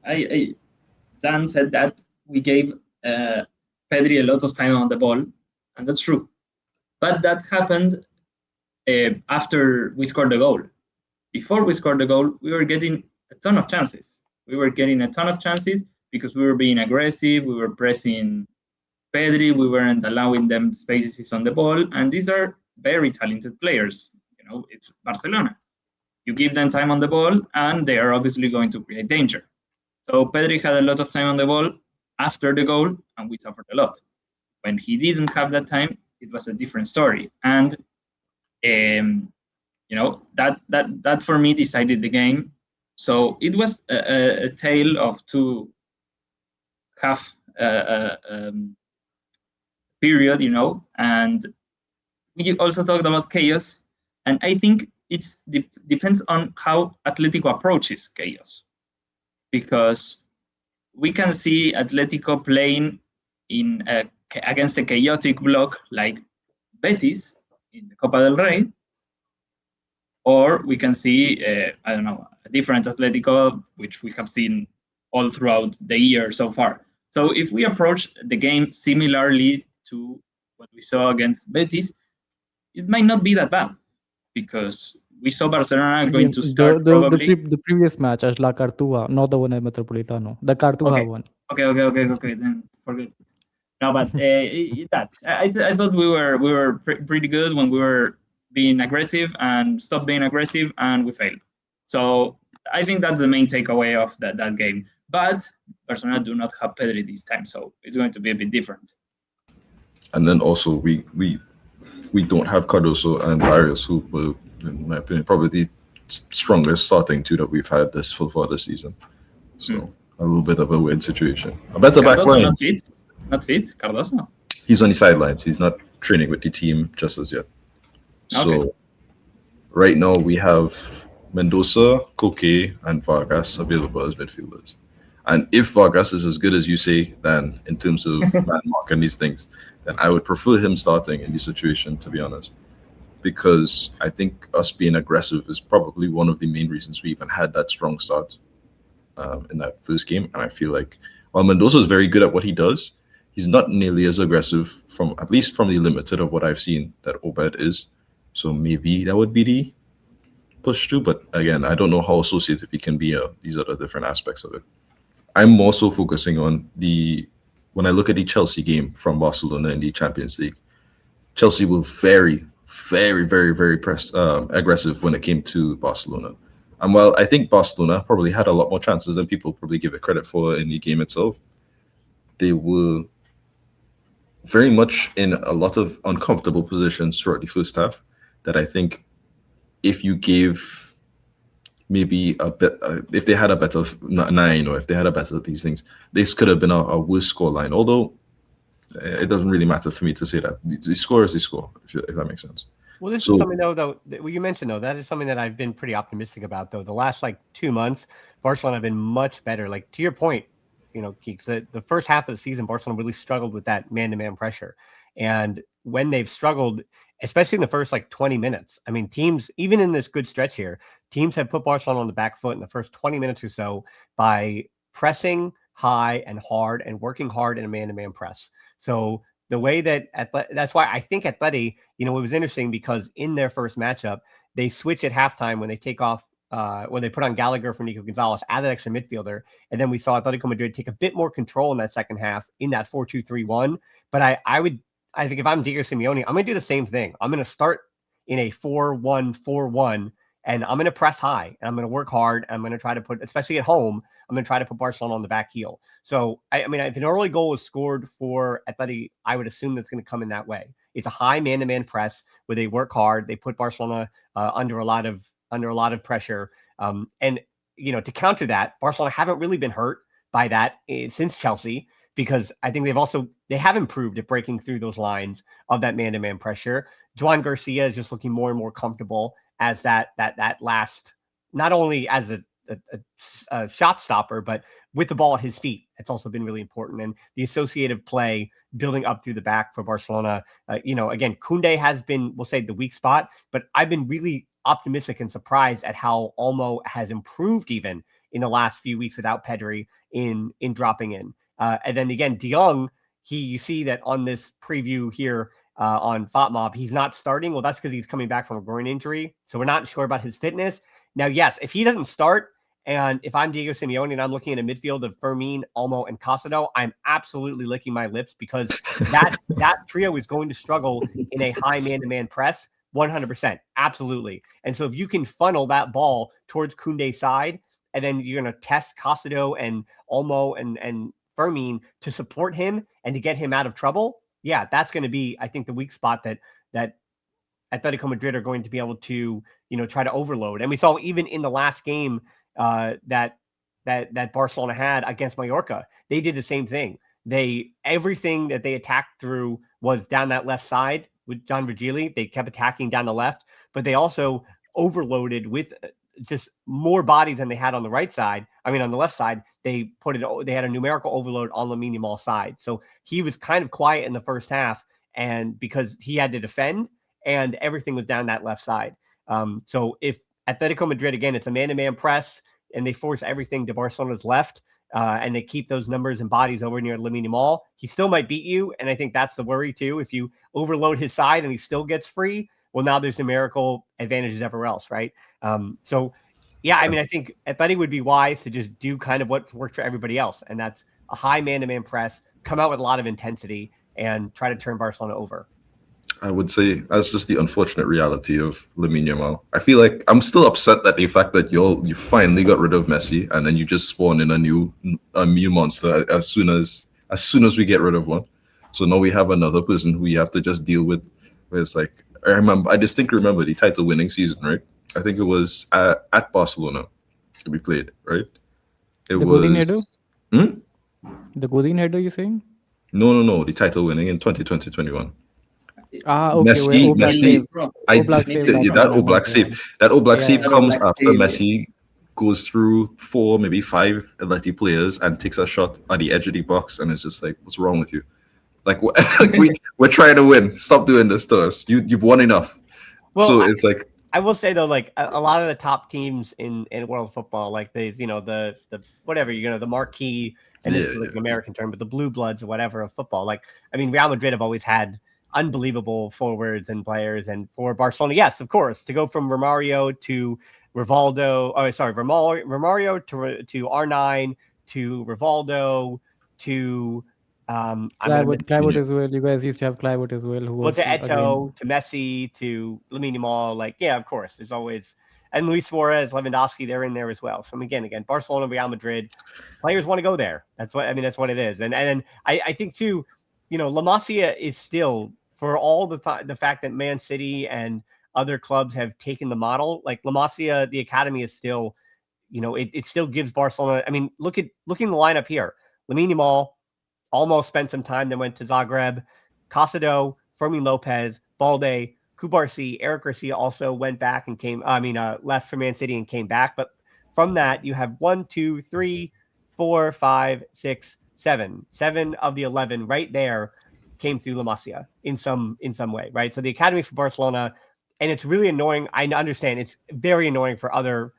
Dan said that we gave Pedri a lot of time on the ball, and that's true. But that happened after we scored the goal. Before we scored the goal, we were getting a ton of chances. We were getting a ton of chances because we were being aggressive. We were pressing Pedri. We weren't allowing them spaces on the ball. And these are very talented players. It's Barcelona. You give them time on the ball, and they are obviously going to create danger. So Pedri had a lot of time on the ball after the goal, and we suffered a lot. When he didn't have that time, it was a different story. And that for me decided the game. So it was a tale of two half period, and we also talked about chaos. And I think it depends on how Atletico approaches chaos, because we can see Atletico playing against a chaotic block like Betis in the Copa del Rey, or we can see, a different Atletico, which we have seen all throughout the year so far. So if we approach the game similarly to what we saw against Betis, it might not be that bad, because we saw Barcelona going to start probably. The previous match as La Cartua, not the one at Metropolitano. The Cartua one. Okay. Then forget it. No, but I thought we were pretty good when we were being aggressive and stopped being aggressive, and we failed. So I think that's the main takeaway of that game. But Barcelona do not have Pedri this time, so it's going to be a bit different. And then also we don't have Cardoso and Barrios, who will, in my opinion, probably the strongest starting two that we've had so far this season. So a little bit of a weird situation. A better back line. Not fit, Cardoso. He's on the sidelines. He's not training with the team just as yet. Okay. So right now we have Mendoza, Koke, and Vargas available as midfielders. And if Vargas is as good as you say, then in terms of man mark and these things, then I would prefer him starting in this situation, to be honest. Because I think us being aggressive is probably one of the main reasons we even had that strong start in that first game. And I feel like while Mendoza is very good at what he does, he's not nearly as aggressive, at least from the limited of what I've seen that Obed is. So maybe that would be the push to. But again, I don't know how associative he can be these other different aspects of it. I'm more so focusing on when I look at the Chelsea game from Barcelona in the Champions League, Chelsea were very, very, very, very aggressive when it came to Barcelona. And while I think Barcelona probably had a lot more chances than people probably give it credit for in the game itself, they were very much in a lot of uncomfortable positions throughout the first half that I think if you gave maybe a bit, if they had a better 9 or if they had a better these things, this could have been a worse scoreline. Although it doesn't really matter for me to say that. The score is the score, if that makes sense. Well, this is something though you mentioned though, that is something that I've been pretty optimistic about though. The last 2 months, Barcelona have been much better. Like to your point, Keeks, the first half of the season, Barcelona really struggled with that man-to-man pressure. And when they've struggled, especially in the first 20 minutes, I mean, teams, even in this good stretch here, teams have put Barcelona on the back foot in the first 20 minutes or so by pressing high and hard and working hard in a man-to-man press. So the way that that's why I think Atleti, it was interesting because in their first matchup, they switch at halftime when they take off, when they put on Gallagher for Nico Gonzalez, add an extra midfielder. And then we saw Atletico Madrid take a bit more control in that second half in that 4-2-3-1. But I think if I'm Diego Simeone, I'm going to do the same thing. I'm going to start in a 4-1-4-1, and I'm going to press high, and I'm going to work hard. And I'm going to try to put, especially at home, I'm going to try to put Barcelona on the back heel. So, I mean, if an early goal is scored for Atleti, I would assume that's going to come in that way. It's a high man-to-man press where they work hard. They put Barcelona under a lot of pressure. And to counter that, Barcelona haven't really been hurt by that since Chelsea, because I think they have improved at breaking through those lines of that man-to-man pressure. João Garcia is just looking more and more comfortable as that last, not only as a shot stopper, but with the ball at his feet. It's also been really important. And the associative play building up through the back for Barcelona. Again, Koundé has been, we'll say, the weak spot, but I've been really optimistic and surprised at how Olmo has improved even in the last few weeks without Pedri in dropping in. And then again, De Jong, you see that on this preview here on FOTMob, he's not starting. Well, that's because he's coming back from a groin injury. So we're not sure about his fitness. Now, yes, if he doesn't start And if I'm Diego Simeone and I'm looking at a midfield of Fermin, Olmo, and Casado, I'm absolutely licking my lips because that trio is going to struggle in a high man-to-man press, 100%, absolutely. And so if you can funnel that ball towards Koundé's side, and then you're going to test Casado and Olmo and Fermin to support him and to get him out of trouble, yeah, that's going to be, I think, the weak spot that Atletico Madrid are going to be able to, try to overload. And we saw even in the last game that Barcelona had against Mallorca, they did the same thing. Everything that they attacked through was down that left side with John Virgili. They kept attacking down the left, but they also overloaded with just more bodies than they had on the right side. I mean, on the left side, they had a numerical overload on Lamine Yamal's side. So he was kind of quiet in the first half, and because he had to defend, and everything was down that left side. So if Atletico Madrid, again, it's a man-to-man press, and they force everything to Barcelona's left, and they keep those numbers and bodies over near Lamine Yamal, he still might beat you. And I think that's the worry too. If you overload his side and he still gets free, well, now there's numerical advantages everywhere else, right? So, yeah, I mean, I think Atleti would be wise to just do kind of what worked for everybody else, and that's a high man-to-man press, come out with a lot of intensity, and try to turn Barcelona over. I would say that's just the unfortunate reality of Lamine Yamal. I feel like I'm still upset that the fact that you finally got rid of Messi and then you just spawn in a new monster as soon as we get rid of one. So now we have another person who we have to just deal with. Where it's like I distinctly remember the title-winning season, right? I think it was at Barcelona to be played, right? The golden header? The golden header, you saying? No. The title-winning in 2020-21. Okay. Messi, that Oblak save comes after Messi goes through 4, maybe 5 Atleti players and takes a shot at the edge of the box, and it's just like, what's wrong with you? Like, we're trying to win. Stop doing this to us. You've won enough. Well, so it's like, I will say though, like a lot of the top teams in world football, like the whatever, the marquee, and this is like an American term, but the blue bloods or whatever of football. Like, I mean, Real Madrid have always had unbelievable forwards and players, and for Barcelona, yes, of course, to go from Romario to Rivaldo, Romario to R9 to Rivaldo to Clivert as well. You guys used to have Clivert as well. To Eto'o, to Messi, to Lamine Yamal. Like, yeah, of course, there's always, and Luis Suarez, Lewandowski, they're in there as well. So again, Barcelona, Real Madrid, players want to go there. That's what it is. And I think too, La Masia is still, for all the fact that Man City and other clubs have taken the model, like La Masia, the academy is still, it still gives Barcelona. I mean, looking the lineup here: Lamine Yamal almost spent some time, then went to Zagreb. Casado, Fermin Lopez, Balde, Cubarsí, Eric Garcia also went back and left for Man City and came back. But from that, you have 1, 2, 3, 4, 5, 6, 7. 7 of the 11 right there came through La Masia in some way, right? So the academy for Barcelona, and it's really annoying. I understand it's very annoying for other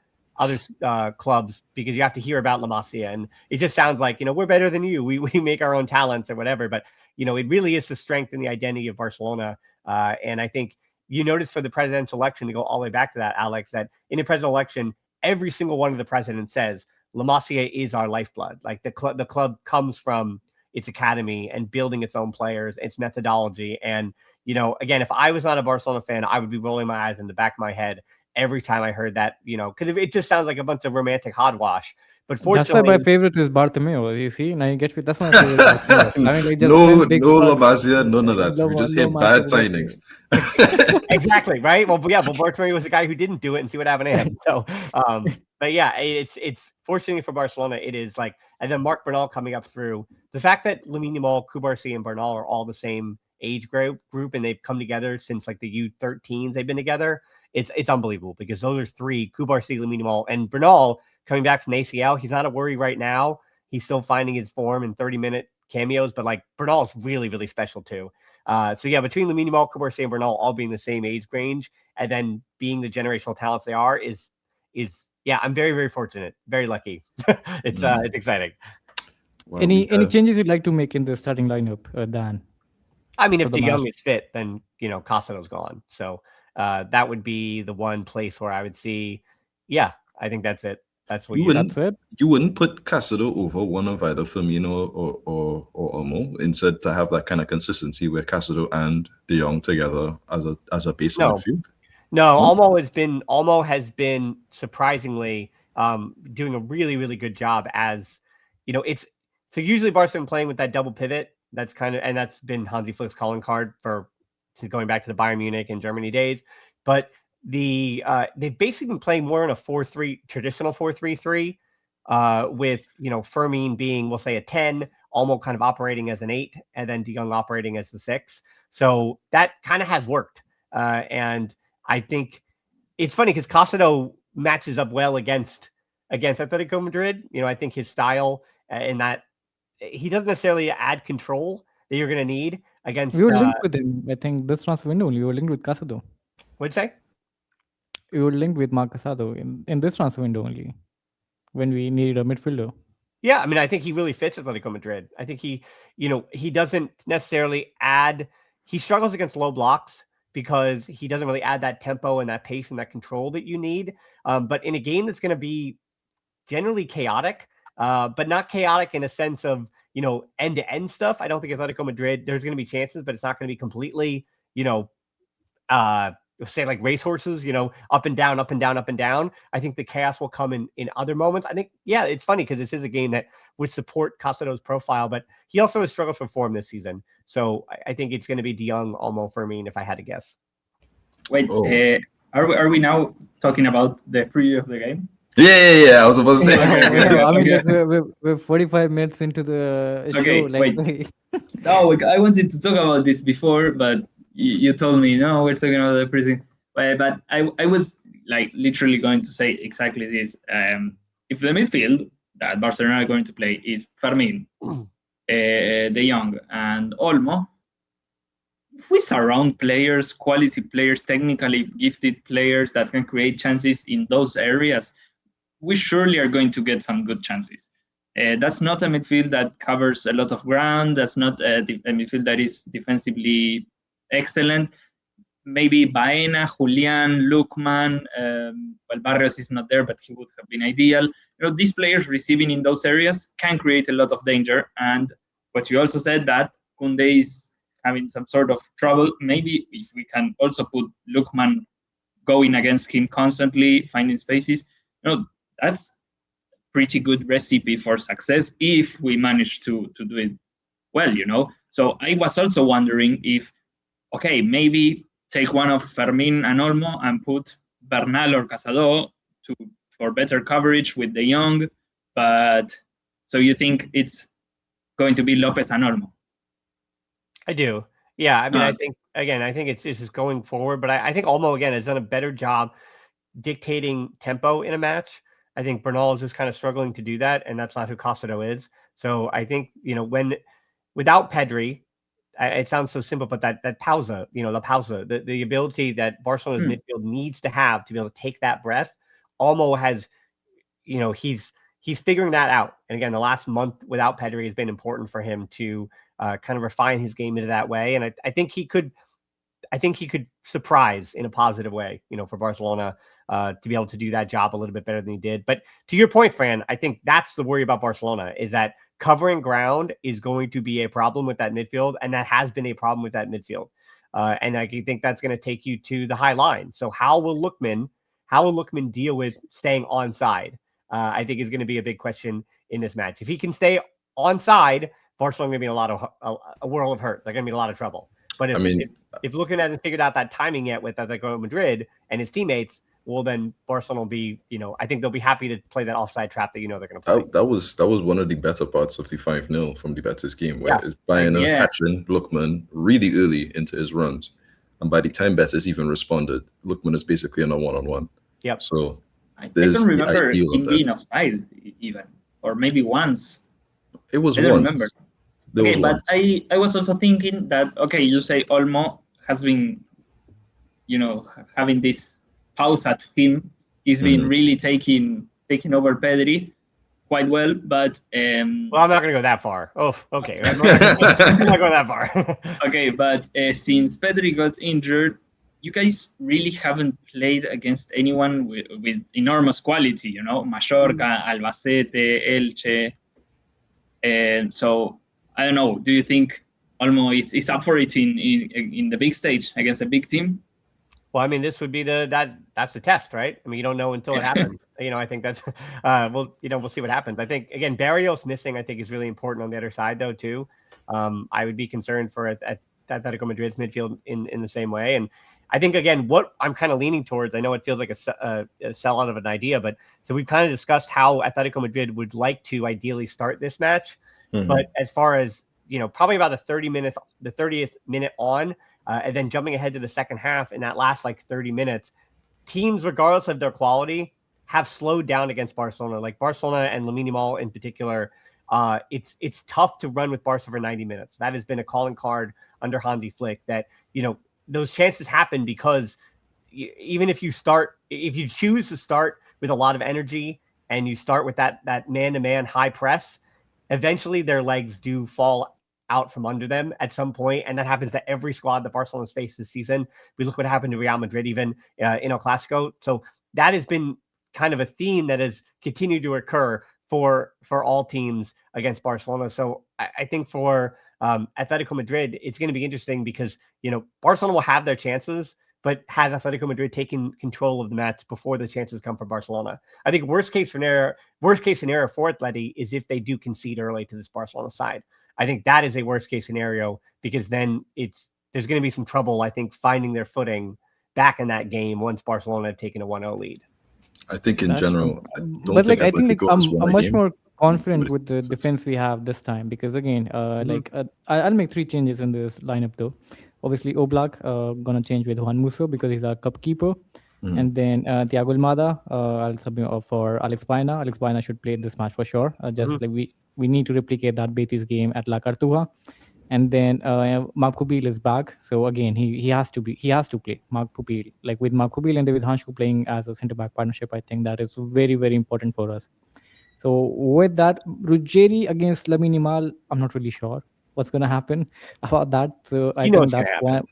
clubs because you have to hear about La Masia, and it just sounds like, we're better than you. We make our own talents or whatever, but it really is the strength and the identity of Barcelona. And I think you notice for the presidential election, to go all the way back to that, Alex, that in the presidential election, every single one of the presidents says La Masia is our lifeblood. Like the club comes from its academy and building its own players, its methodology. And, again, if I was not a Barcelona fan, I would be rolling my eyes in the back of my head every time I heard that, because it just sounds like a bunch of romantic hogwash. But fortunately, that's why my favorite is Bartomeu. You see, now you get me. That's my favorite. I mean, no La Masia, none of that. We just hit bad signings. Exactly, right. Well, yeah, but Bartomeu was the guy who didn't do it, and see what happened to him. So, but yeah, it's fortunately for Barcelona, it is like, and then Marc Bernal coming up through. The fact that Lamine Yamal, Cubarsí, and Bernal are all the same age group, and they've come together since like the U13s. They've been together. It's unbelievable, because those are 3: Cubarsí, Lamine Yamal, and Bernal coming back from ACL. He's not a worry right now. He's still finding his form in 30-minute cameos, but like Bernal is really, really special too. So yeah, between Lamine Yamal, Cubarsí, and Bernal all being the same age range, and then being the generational talents they are, is yeah, I'm very, very fortunate, very lucky. It's exciting. Well, any changes you'd like to make in the starting lineup, Dan? I mean, if De Jong is fit, then Casado's gone. So that would be the one place where I would see. Yeah, I think that's it. That's what You you wouldn't, That's it. you wouldn't put Casado over one of either Firmino or Olmo, instead to have that kind of consistency where Casado and De Jong together as a base No. midfield. No, Oh. Olmo has been surprisingly doing a really, really good job as, it's so usually Barcelona playing with that double pivot. That's been Hansi Flick's calling card since going back to the Bayern Munich and Germany days. But they've basically been playing more in a 4-3, traditional 4-3-3, with, Fermin being, we'll say, a 10, Olmo kind of operating as an 8, and then De Jong operating as the 6. So that kind of has worked. And I think it's funny because Casado matches up well against Atletico Madrid. I think his style in that he doesn't necessarily add control that you're going to need against. We were linked with him. I think this transfer window only. We were linked with Casado. What'd you say? We were linked with Marc Casado in this transfer window only when we needed a midfielder. Yeah, I mean, I think he really fits Atletico Madrid. I think he doesn't necessarily add. He struggles against low blocks because he doesn't really add that tempo and that pace and that control that you need. But in a game that's going to be generally chaotic, but not chaotic in a sense of, end-to-end stuff. I don't think Atletico Madrid, there's going to be chances, but it's not going to be completely, say like racehorses, up and down, up and down, up and down. I think the chaos will come in other moments. I think, yeah, it's funny because this is a game that would support Casado's profile, but he also has struggled for form this season. So I think it's going to be De Jong, Olmo, Fermin, if I had to guess. Wait, are we now talking about the preview of the game? Yeah. I was about to say. I mean, we're 45 minutes into the show. Wait. No, I wanted to talk about this before, but you told me, no, we're talking about the prison. But I was like literally going to say exactly this. If the midfield that Barcelona are going to play is Fermin, De Jong, and Olmo, if we surround players, quality players, technically gifted players that can create chances in those areas, we surely are going to get some good chances. That's not a midfield that covers a lot of ground. That's not a midfield that is defensively excellent. Maybe Baena, Julian, Lukman, Vargas is not there, but he would have been ideal. These players receiving in those areas can create a lot of danger. And what you also said, that Koundé is having some sort of trouble. Maybe if we can also put Lukman going against him constantly, finding spaces, that's pretty good recipe for success if we manage to do it well, So I was also wondering if, okay, maybe take one of Fermin and Olmo and put Bernal or Casado for better coverage with De Jong. But so you think it's going to be Lopez and Olmo? I do. Yeah, I mean, I think it's just going forward, but I think Olmo, again, has done a better job dictating tempo in a match. I think Bernal is just kind of struggling to do that, and that's not who Casado is. So I think, without Pedri, it sounds so simple, but that pausa, la pausa, the ability that Barcelona's midfield needs to have to be able to take that breath, Olmo has, he's figuring that out. And again, the last month without Pedri has been important for him to kind of refine his game into that way. And I think he could surprise in a positive way, for Barcelona to be able to do that job a little bit better than he did. But to your point, Fran, I think that's the worry about Barcelona, is that covering ground is going to be a problem with that midfield, and that has been a problem with that midfield. And I think that's going to take you to the high line. So how will Lookman deal with staying onside? I think is going to be a big question in this match. If he can stay onside, Barcelona going to be a world of hurt. They're going to be in a lot of trouble. But if Lookman hasn't figured out that timing yet with Atletico Madrid and his teammates, well, then Barcelona will be, I think they'll be happy to play that offside trap that they're going to play. That was one of the better parts of the 5-0 from the Betis game, where Bayern catching Lookman really early into his runs. And by the time Betis even responded, Lookman is basically on a one-on-one. Yep. So I don't remember him being offside even, or maybe once. It was I once. don't remember. Okay, but I was also thinking that, okay, you say Olmo has been, having this pause at him. He's been really taking over Pedri quite well, but well, I'm not going to go that far. Oh, okay. I'm not going that far. Okay, but since Pedri got injured, you guys really haven't played against anyone with enormous quality, Mallorca, Albacete, Elche. And so I don't know. Do you think Olmo is up for it in the big stage against a big team? Well, I mean, this would be that's the test, right? I mean, you don't know until it happens. I think that's we'll see what happens. I think again, Barrios missing, I think, is really important on the other side though too. I would be concerned for Atletico Madrid's midfield in the same way. And I think again, what I'm kind of leaning towards, I know it feels like a sellout of an idea, but so we've kind of discussed how Atletico Madrid would like to ideally start this match, but as far as probably about the 30th minute on. And then jumping ahead to the second half in that last 30 minutes, teams, regardless of their quality, have slowed down against Barcelona. Like Barcelona and Lamine Yamal in particular, it's tough to run with Barca for 90 minutes. That has been a calling card under Hansi Flick. That those chances happen because even if you choose to start with a lot of energy and you start with that man-to-man high press, eventually their legs do fall out from under them at some point, and that happens to every squad that Barcelona's faced this season. We look what happened to Real Madrid even in El Clasico. So that has been kind of a theme that has continued to occur for all teams against Barcelona. So I think for Atletico Madrid, it's going to be interesting because Barcelona will have their chances, but has Atletico Madrid taken control of the match before the chances come for Barcelona? I think worst case scenario for Atleti is if they do concede early to this Barcelona side. I think that is a worst case scenario because then there's going to be some trouble, I think, finding their footing back in that game once Barcelona had taken a 1-0 lead. I think in general, I think I'm much more confident with the defense we have this time because again, I'll make 3 changes in this lineup though. Obviously, Oblak gonna change with Juan Musso because he's our cup keeper. And then Thiago Almada, I'll sub for Alex Baena. Alex Baena should play this match for sure. We need to replicate that Betis game at La Cartuja. And then Marc Pubil is back. So again, he has to play Marc Pubil. Like with Marc Pubil and David Hansko playing as a centre-back partnership, I think that is very, very important for us. So with that, Ruggeri against Lamine Yamal, I'm not really sure what's going to happen about that. So I think that's one.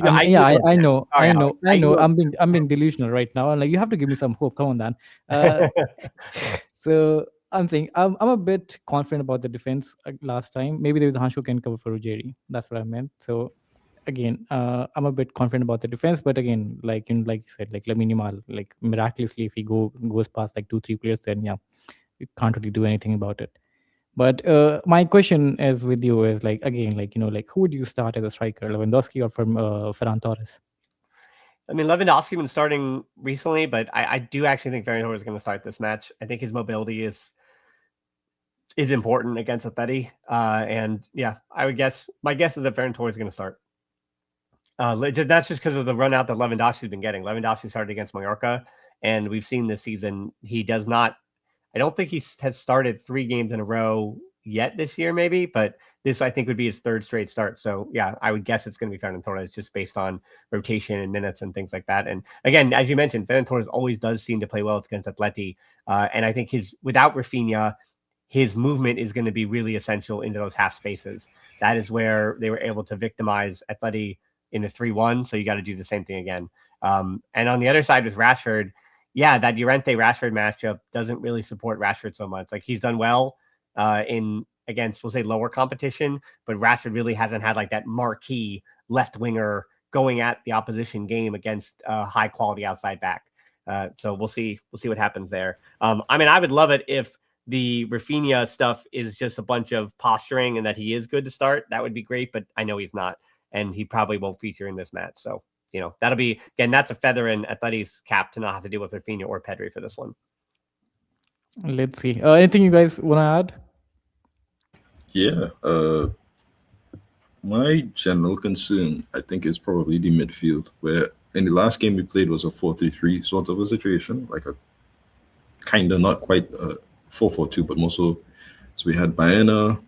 I know. I'm being delusional right now. I'm like, you have to give me some hope. Come on, Dan. So I'm saying I'm a bit confident about the defense last time. Maybe the Hansho can cover for Ruggeri. That's what I meant. So again, I'm a bit confident about the defense, but again, like you said, like Lamine Yamal, like miraculously, if he goes past 2-3 players, then yeah, you can't really do anything about it. But my question is with you is who would you start as a striker, Lewandowski or from Ferran Torres? I mean, Lewandowski been starting recently, but I do actually think Ferran Torres is going to start this match. I think his mobility is important against Atleti. And yeah, my guess is that Ferran Torres is going to start. That's just because of the run out that Lewandowski's been getting. Lewandowski started against Mallorca, and we've seen this season he does not. I don't think he has started 3 games in a row yet this year, maybe, but this I think would be his 3rd straight start. So yeah, I would guess it's going to be Ferran Torres just based on rotation and minutes and things like that. And again, as you mentioned, Ferran Torres always does seem to play well against Atleti. And I think without Raphinha, his movement is going to be really essential into those half spaces. That is where they were able to victimize Atleti in the 3-1. So you got to do the same thing again. And on the other side with Rashford, yeah, that Llorente-Rashford matchup doesn't really support Rashford so much. Like he's done well against, we'll say, lower competition, but Rashford really hasn't had that marquee left winger going at the opposition game against a high quality outside back. So we'll see what happens there. I mean, I would love it if the Raphinha stuff is just a bunch of posturing and that he is good to start. That would be great, but I know he's not, and he probably won't feature in this match. So that'll be, again, that's a feather in Atleti's cap to not have to deal with Raphinha or Pedri for this one. Let's see. Anything you guys want to add? Yeah. My general concern, I think, is probably the midfield, where in the last game we played was a 4-3-3 sort of a situation, like a kind of not quite 4-4-2, but more so. So we had Baena,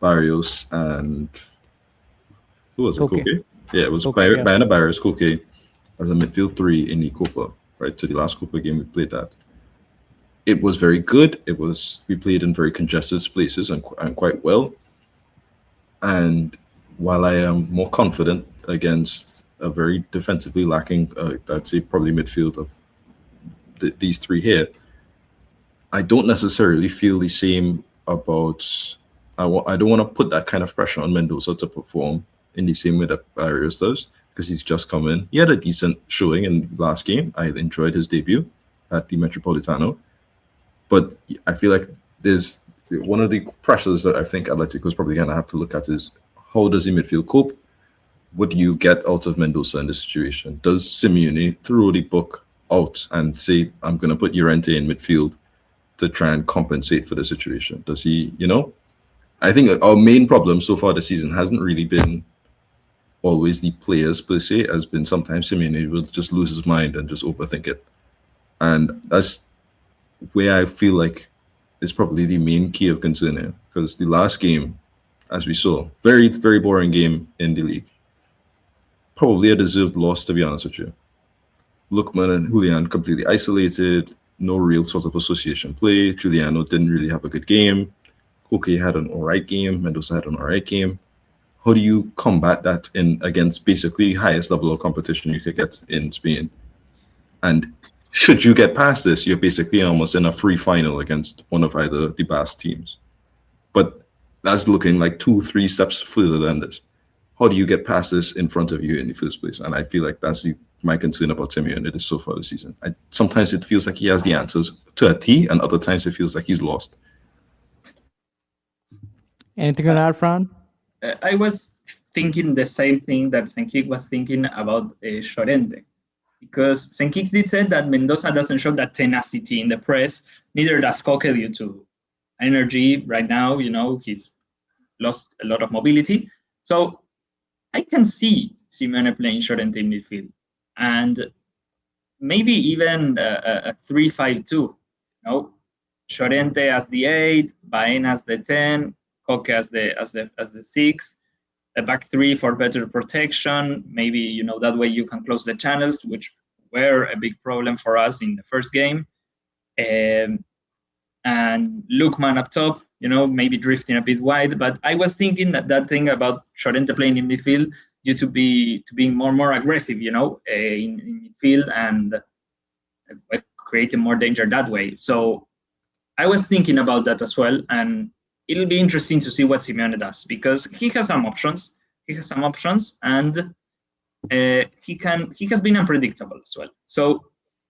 Barrios, and who was it? Koke? Yeah, it was Baena, Barrios, Koke as a midfield 3 in the Copa, right? To the last Copa game we played that. It was very good. We played in very congested places and quite well. And while I am more confident against a very defensively lacking, I'd say probably midfield of these three here. I don't necessarily feel the same about. I don't want to put that kind of pressure on Mendoza to perform in the same way that Barrios does, because he's just come in. He had a decent showing in the last game. I enjoyed his debut at the Metropolitano, but I feel like there's one of the pressures that I think Atletico is probably going to have to look at is how does the midfield cope? What do you get out of Mendoza in this situation? Does Simeone throw the book out and say, I'm going to put Llorente in midfield to try and compensate for the situation? Does he, I think our main problem so far this season hasn't really been always the players per se, has been sometimes Simeone will just lose his mind and just overthink it. And that's where I feel like is probably the main key of concern here, because the last game, as we saw, very, very boring game in the league. Probably a deserved loss, to be honest with you. Lookman and Julian completely isolated, no real sort of association play. Giuliano didn't really have a good game. Koke had an all right game. Mendoza had an all right game. How do you combat that against basically highest level of competition you could get in Spain? And should you get past this, you're basically almost in a free final against one of either the Basque teams. But that's looking like 2-3 steps further than this. How do you get past this in front of you in the first place? And I feel like that's my concern about Simeone so far this season. Sometimes it feels like he has the answers to a T, and other times it feels like he's lost. Anything on that, Fran? I was thinking the same thing that Senkik was thinking about Llorente, because Senkik did say that Mendoza doesn't show that tenacity in the press, neither does Koke due to energy right now. He's lost a lot of mobility. So I can see Simeone playing Llorente in midfield, and maybe even a 3-5-2. Llorente as the 8, Baena as the 10, Koke as the 6, a back 3 for better protection. Maybe that way you can close the channels, which were a big problem for us in the first game. And Lookman up top, maybe drifting a bit wide. But I was thinking that thing about Llorente playing in midfield due to being more aggressive, in midfield and creating more danger that way. So I was thinking about that as well, and it'll be interesting to see what Simeone does, because he has some options. And he has been unpredictable as well. So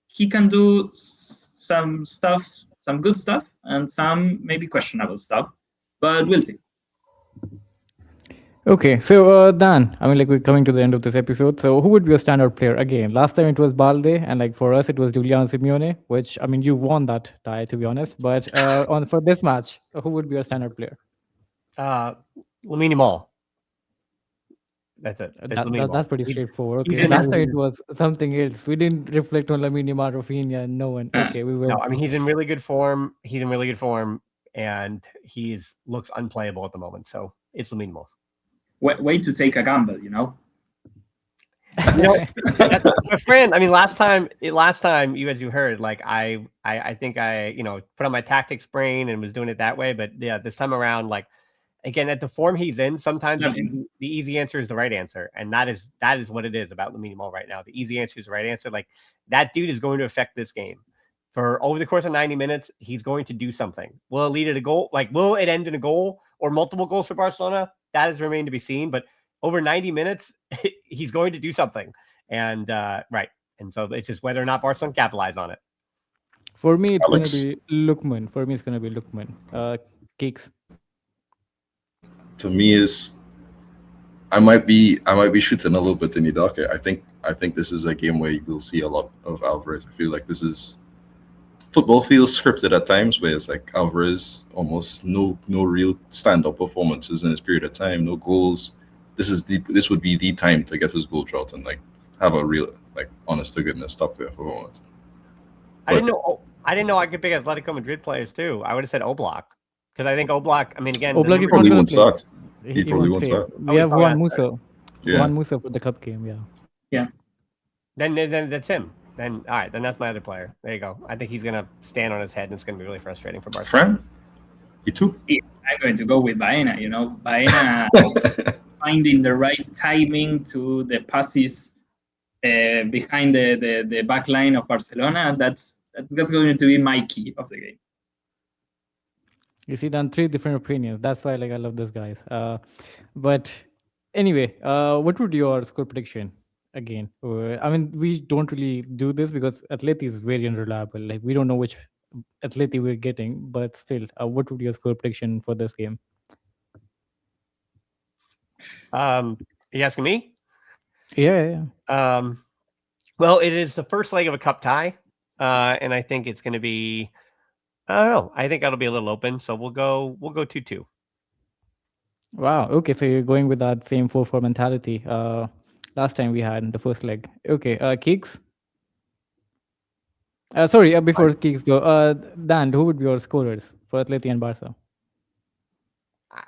he can do some stuff, some good stuff, and some maybe questionable stuff, but we'll see. Okay, so Dan, we're coming to the end of this episode. So who would be a standout player again? Last time it was Balde, and for us it was Giuliano Simeone, which you won that tie, to be honest. But for this match, who would be a standout player? Lamine Yamal. That's it. That's pretty straightforward. Okay. Last time it was something else. We didn't reflect on Lamine Yamal, Raphinha, and no one. Okay, we will. No, he's in really good form. And he looks unplayable at the moment. So it's Lamine Yamal. Way to take a gamble, My friend. Last time you, as you heard, I think I put on my tactics brain and was doing it that way. But yeah, this time around, again, at the form he's in, sometimes the easy answer is the right answer, and that is what it is about Lamine Yamal right now. The easy answer is the right answer. That dude is going to affect this game for over the course of 90 minutes. He's going to do something. Will it lead to a goal? Will it end in a goal or multiple goals for Barcelona? That has remained to be seen. But over 90 minutes, he's going to do something, and right. And so it's just whether or not Barcelona capitalize on it. For me, it's going to be Lookman. Cakes. To me, I might be shooting a little bit in the dark. I think this is a game where you will see a lot of Alvarez. I feel like football feels scripted at times, where it's Alvarez almost no real stand-up performances in this period of time, no goals. This would be the time to get his goal drought and have a real honest to goodness top tier performance. I didn't know I could pick Atletico Madrid players too. I would have said Oblak, because I think Oblak. Again, Oblak probably won't start. He probably won't start. We have Juan Musa. Yeah. Juan Musa for the cup game. Yeah. Then that's him. Then all right. Then that's my other player. There you go. I think he's gonna stand on his head, and it's gonna be really frustrating for Barcelona. Fran, you too. I'm going to go with Baena. Baena. finding the right timing to the passes behind the back line of Barcelona. That's going to be my key of the game. You see, then 3 different opinions. That's why, like, I love these guys. But anyway, what would your score prediction again? I mean, we don't really do this because Atleti is very unreliable. Like, we don't know which Atleti we're getting, but still, what would your score prediction for this game? Are you asking me? Yeah. Well, it is the first leg of a cup tie, and I think it's going to be. I don't know. I think that'll be a little open, so we'll go 2-2. Wow. Okay, so you're going with that same 4-4 mentality. Last time we had in the first leg. Okay, Keeks. Sorry, before Keeks go, Dan, who would be your scorers for Atleti and Barca?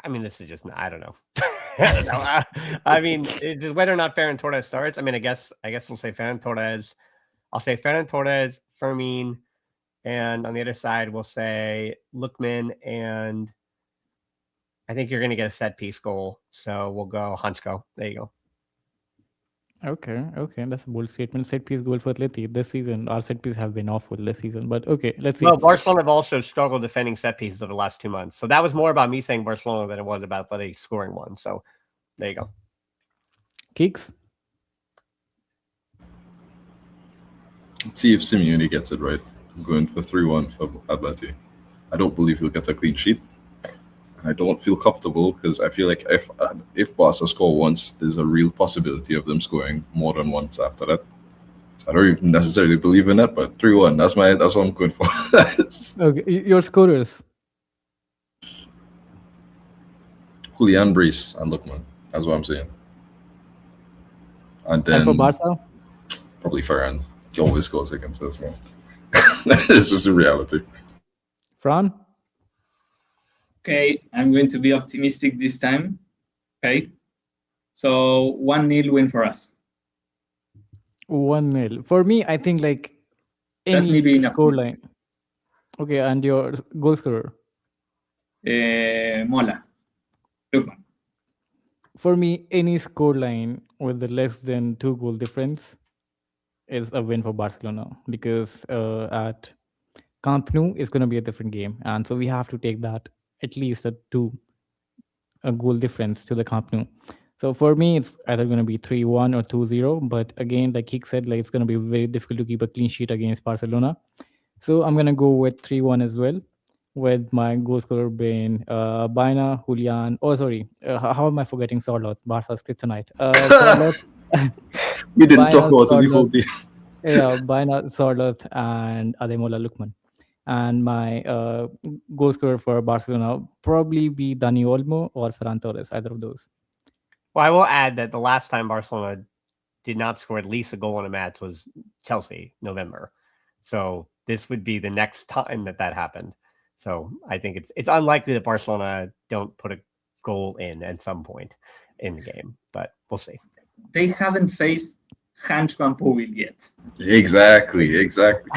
I mean, this is just I don't know. I don't know. I mean, whether or not Ferran Torres starts. I mean, I guess we'll say Ferran Torres. I'll say Ferran Torres, Fermin, and on the other side we'll say Lookman, and I think you're going to get a set piece goal. So we'll go Hansko. There you go. Okay, that's a bold statement. Set piece goal for Atleti this season. Our set piece have been awful this season, but okay, let's see. Well, Barcelona have also struggled defending set pieces over the last 2 months. So that was more about me saying Barcelona than it was about Atleti scoring one. So there you go. Keeks? Let's see if Simeone gets it right. I'm going for 3-1 for Atleti. I don't believe he'll get a clean sheet. I don't feel comfortable because I feel like if Barca score once, there's a real possibility of them scoring more than once after that. So I don't even necessarily believe in that, but 3-1. That's what I'm good for. Okay, your scorers. Julian, Brice, and Lookman. That's what I'm saying. And then for Barca? Probably Ferran. He always scores against us, man. It's just a reality. Fran? Okay, I'm going to be optimistic this time. Okay, so 1-0 win for us. 1-0. For me, I think like That's me any being scoreline. Okay, and your goal scorer? Mola. Lookman. For me, any scoreline with the less than 2 goal difference is a win for Barcelona because at Camp Nou is going to be a different game, and so we have to take that at least a goal difference to the Camp Nou. So for me, it's either going to be 3-1 or 2-0. But again, like Keek said, like it's going to be very difficult to keep a clean sheet against Barcelona. So I'm going to go with 3-1 as well, with my goal scorer being Baina, Julian. Oh, sorry. How am I forgetting Sorloth? Barca's kryptonite. Sorloth. We didn't talk about the whole thing. Yeah, Baina, Sorloth, and Ademola Lookman. And my goal scorer for Barcelona probably be Dani Olmo or Ferran Torres, either of those. Well, I will add that the last time Barcelona did not score at least a goal in a match was Chelsea, November. So this would be the next time that happened. So I think it's unlikely that Barcelona don't put a goal in at some point in the game, but we'll see. They haven't faced Hansko and Pubil yet. Exactly.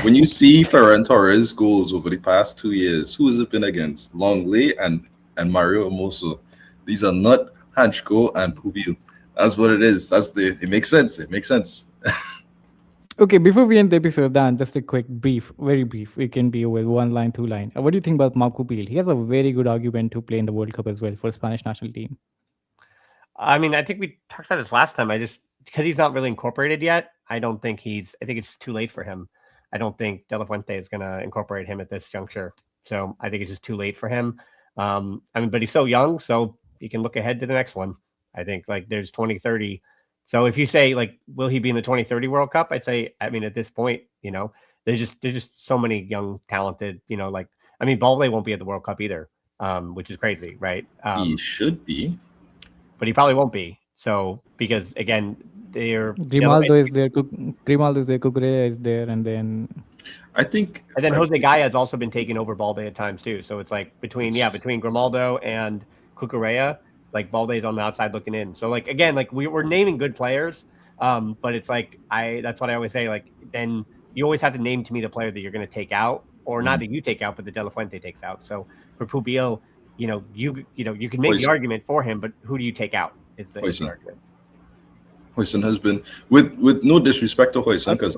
When you see Ferran Torres goals over the past 2 years, who has it been against? Longley and Mario Hermoso. These are not Hansko and Pubil. That's what it is. It makes sense. Okay, before we end the episode, Dan, just a quick very brief. We can be with 1 line, 2 line. What do you think about Marco Pubil? He has a very good argument to play in the World Cup as well for Spanish national team. I mean, I think we talked about this last time. Because he's not really incorporated yet, I think it's too late for him. I don't think De La Fuente is going to incorporate him at this juncture. So I think it's just too late for him. But he's so young, so he can look ahead to the next one. I think like there's 2030. So if you say like, will he be in the 2030 World Cup? I'd say, at this point, there's just so many young, talented, Balde won't be at the World Cup either, which is crazy, right? He should be, but he probably won't be. So because again, Grimaldo is there, Cucurella is there, and then Jose Gaya has also been taking over Balde at times too. So it's like between Grimaldo and Cucurella, like Balde's on the outside looking in. So like again, like we're naming good players, but it's like that's what I always say. Like then you always have to name to me the player that you're going to take out, or not that you take out, but the De La Fuente takes out. So for Pubil, you can make the argument for him, but who do you take out? is the Hoyson. argument. Hoyson has been with no disrespect to Hoyson, because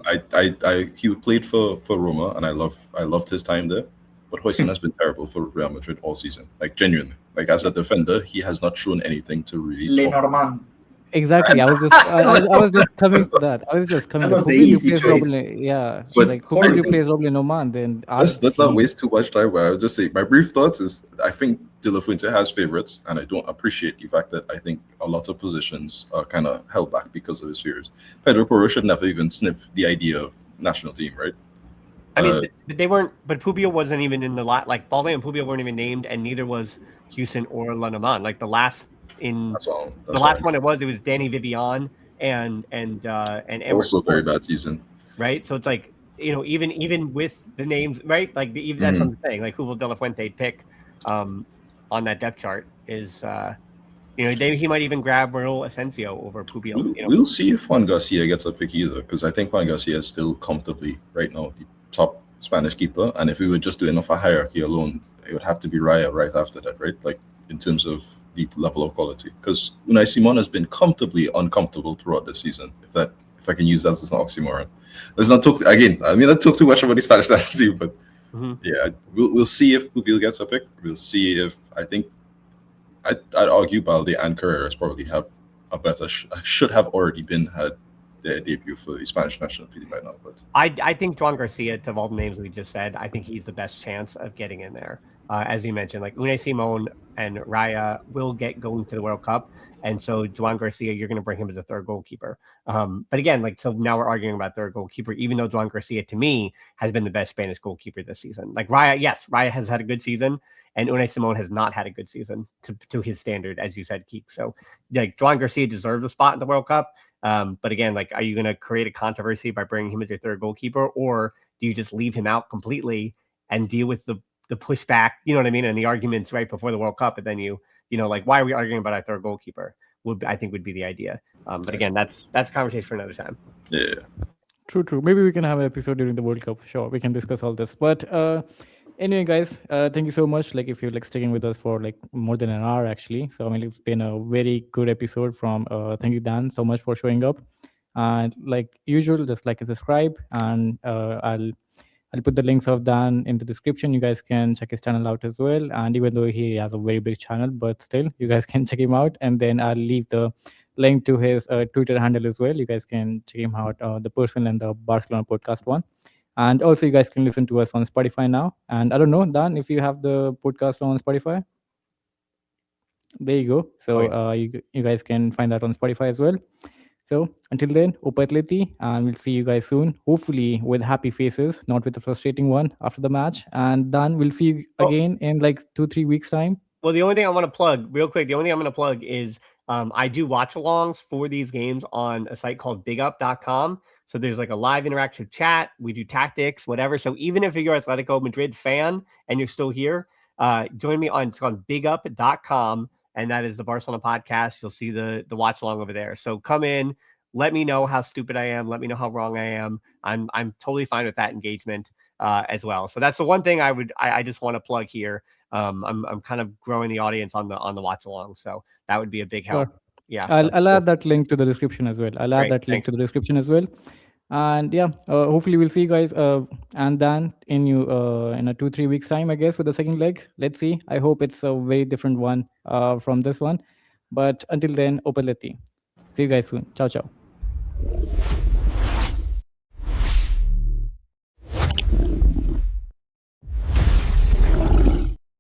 he played for Roma and I loved his time there. But Hoyson has been terrible for Real Madrid all season. Like genuinely. Like as a defender, he has not shown anything to really talk about. Lenormand. Exactly. I was just coming to that. I was just coming That to was the who will easy replace choice. Robin. Yeah. But- Like who will horrible. replace Robin Oman then? Let's not waste too much time. But I'll just say my brief thoughts is I think De La Fuente has favorites, and I don't appreciate the fact that I think a lot of positions are kind of held back because of his fears. Pedro Porro should never even sniff the idea of national team, right? I mean, but they weren't. But Pubio wasn't even in the lot. Like Balde and Pubio weren't even named, and neither was Houston or Lenormand. Like the last one it was Danny Vivian and Emmerich. Also very bad season. Right. So it's like, even with the names, right? Like that's what I'm saying. Like who will De La Fuente pick on that depth chart is he might even grab Raul Asensio over Pubio. We'll see if Juan Garcia gets a pick either, because I think Juan Garcia is still comfortably right now the top Spanish keeper, and if we were just doing off a hierarchy alone, it would have to be Raya right after that, right? Like in terms of the level of quality, because Unai Simon has been comfortably uncomfortable throughout the season. If I can use that as an oxymoron. Let's not talk again. I mean, I talk too much about the Spanish national team, but yeah, we'll see if Pubio gets a pick. We'll see if I'd argue Balde and Carreras probably have a better should have already had their debut for the Spanish national team by now. But I think João Garcia, of all the names we just said, I think he's the best chance of getting in there. As you mentioned, like Unai Simon and Raya will get going to the World Cup, and so João Garcia, you're going to bring him as a third goalkeeper. But again, so now we're arguing about third goalkeeper, even though João Garcia, to me, has been the best Spanish goalkeeper this season. Like Raya has had a good season, and Unai Simon has not had a good season to his standard, as you said, Keek. So like João Garcia deserves a spot in the World Cup. But again, like, are you going to create a controversy by bringing him as your third goalkeeper, or do you just leave him out completely and deal with the pushback, you know what I mean, and the arguments right before the World Cup, and then like, why are we arguing about our third goalkeeper? I think would be the idea. But again, that's a conversation for another time. yeah, True. Maybe we can have an episode during the World Cup. Sure, we can discuss all this. But anyway, guys, thank you so much. Like, if you're sticking with us for more than an hour, actually. So I mean, it's been a very good episode. Thank you, Dan, so much for showing up. And like usual, just like and subscribe, and I'll put the links of Dan in the description. You guys can check his channel out as well. And even though he has a very big channel, but still, you guys can check him out. And then I'll leave the link to his Twitter handle as well. You guys can check him out, the personal and the Barcelona podcast one. And also, you guys can listen to us on Spotify now. And I don't know, Dan, if you have the podcast on Spotify. There you go. So you guys can find that on Spotify as well. So until then, Opa Atleti, and we'll see you guys soon. Hopefully with happy faces, not with a frustrating one after the match. And Dan, we'll see you again in 2-3 weeks time. Well, the only thing I want to plug real quick, is I do watch-alongs for these games on a site called bigup.com. So there's a live interactive chat. We do tactics, whatever. So even if you're an Atletico Madrid fan and you're still here, join me it's on bigup.com. And that is the Barcelona podcast. You'll see the watch along over there. So come in, let me know how stupid I am. Let me know how wrong I am. I'm totally fine with that engagement as well. So that's the one thing I just want to plug here. I'm kind of growing the audience on the watch along. So that would be a big help. Sure. Yeah. I'll add that link to the description as well. To the description as well. And yeah, hopefully we'll see you guys and Dan in a 2-3 weeks time, I guess, with the second leg. Let's see. I hope it's a very different one from this one. But until then, Opa Atleti. See you guys soon. Ciao.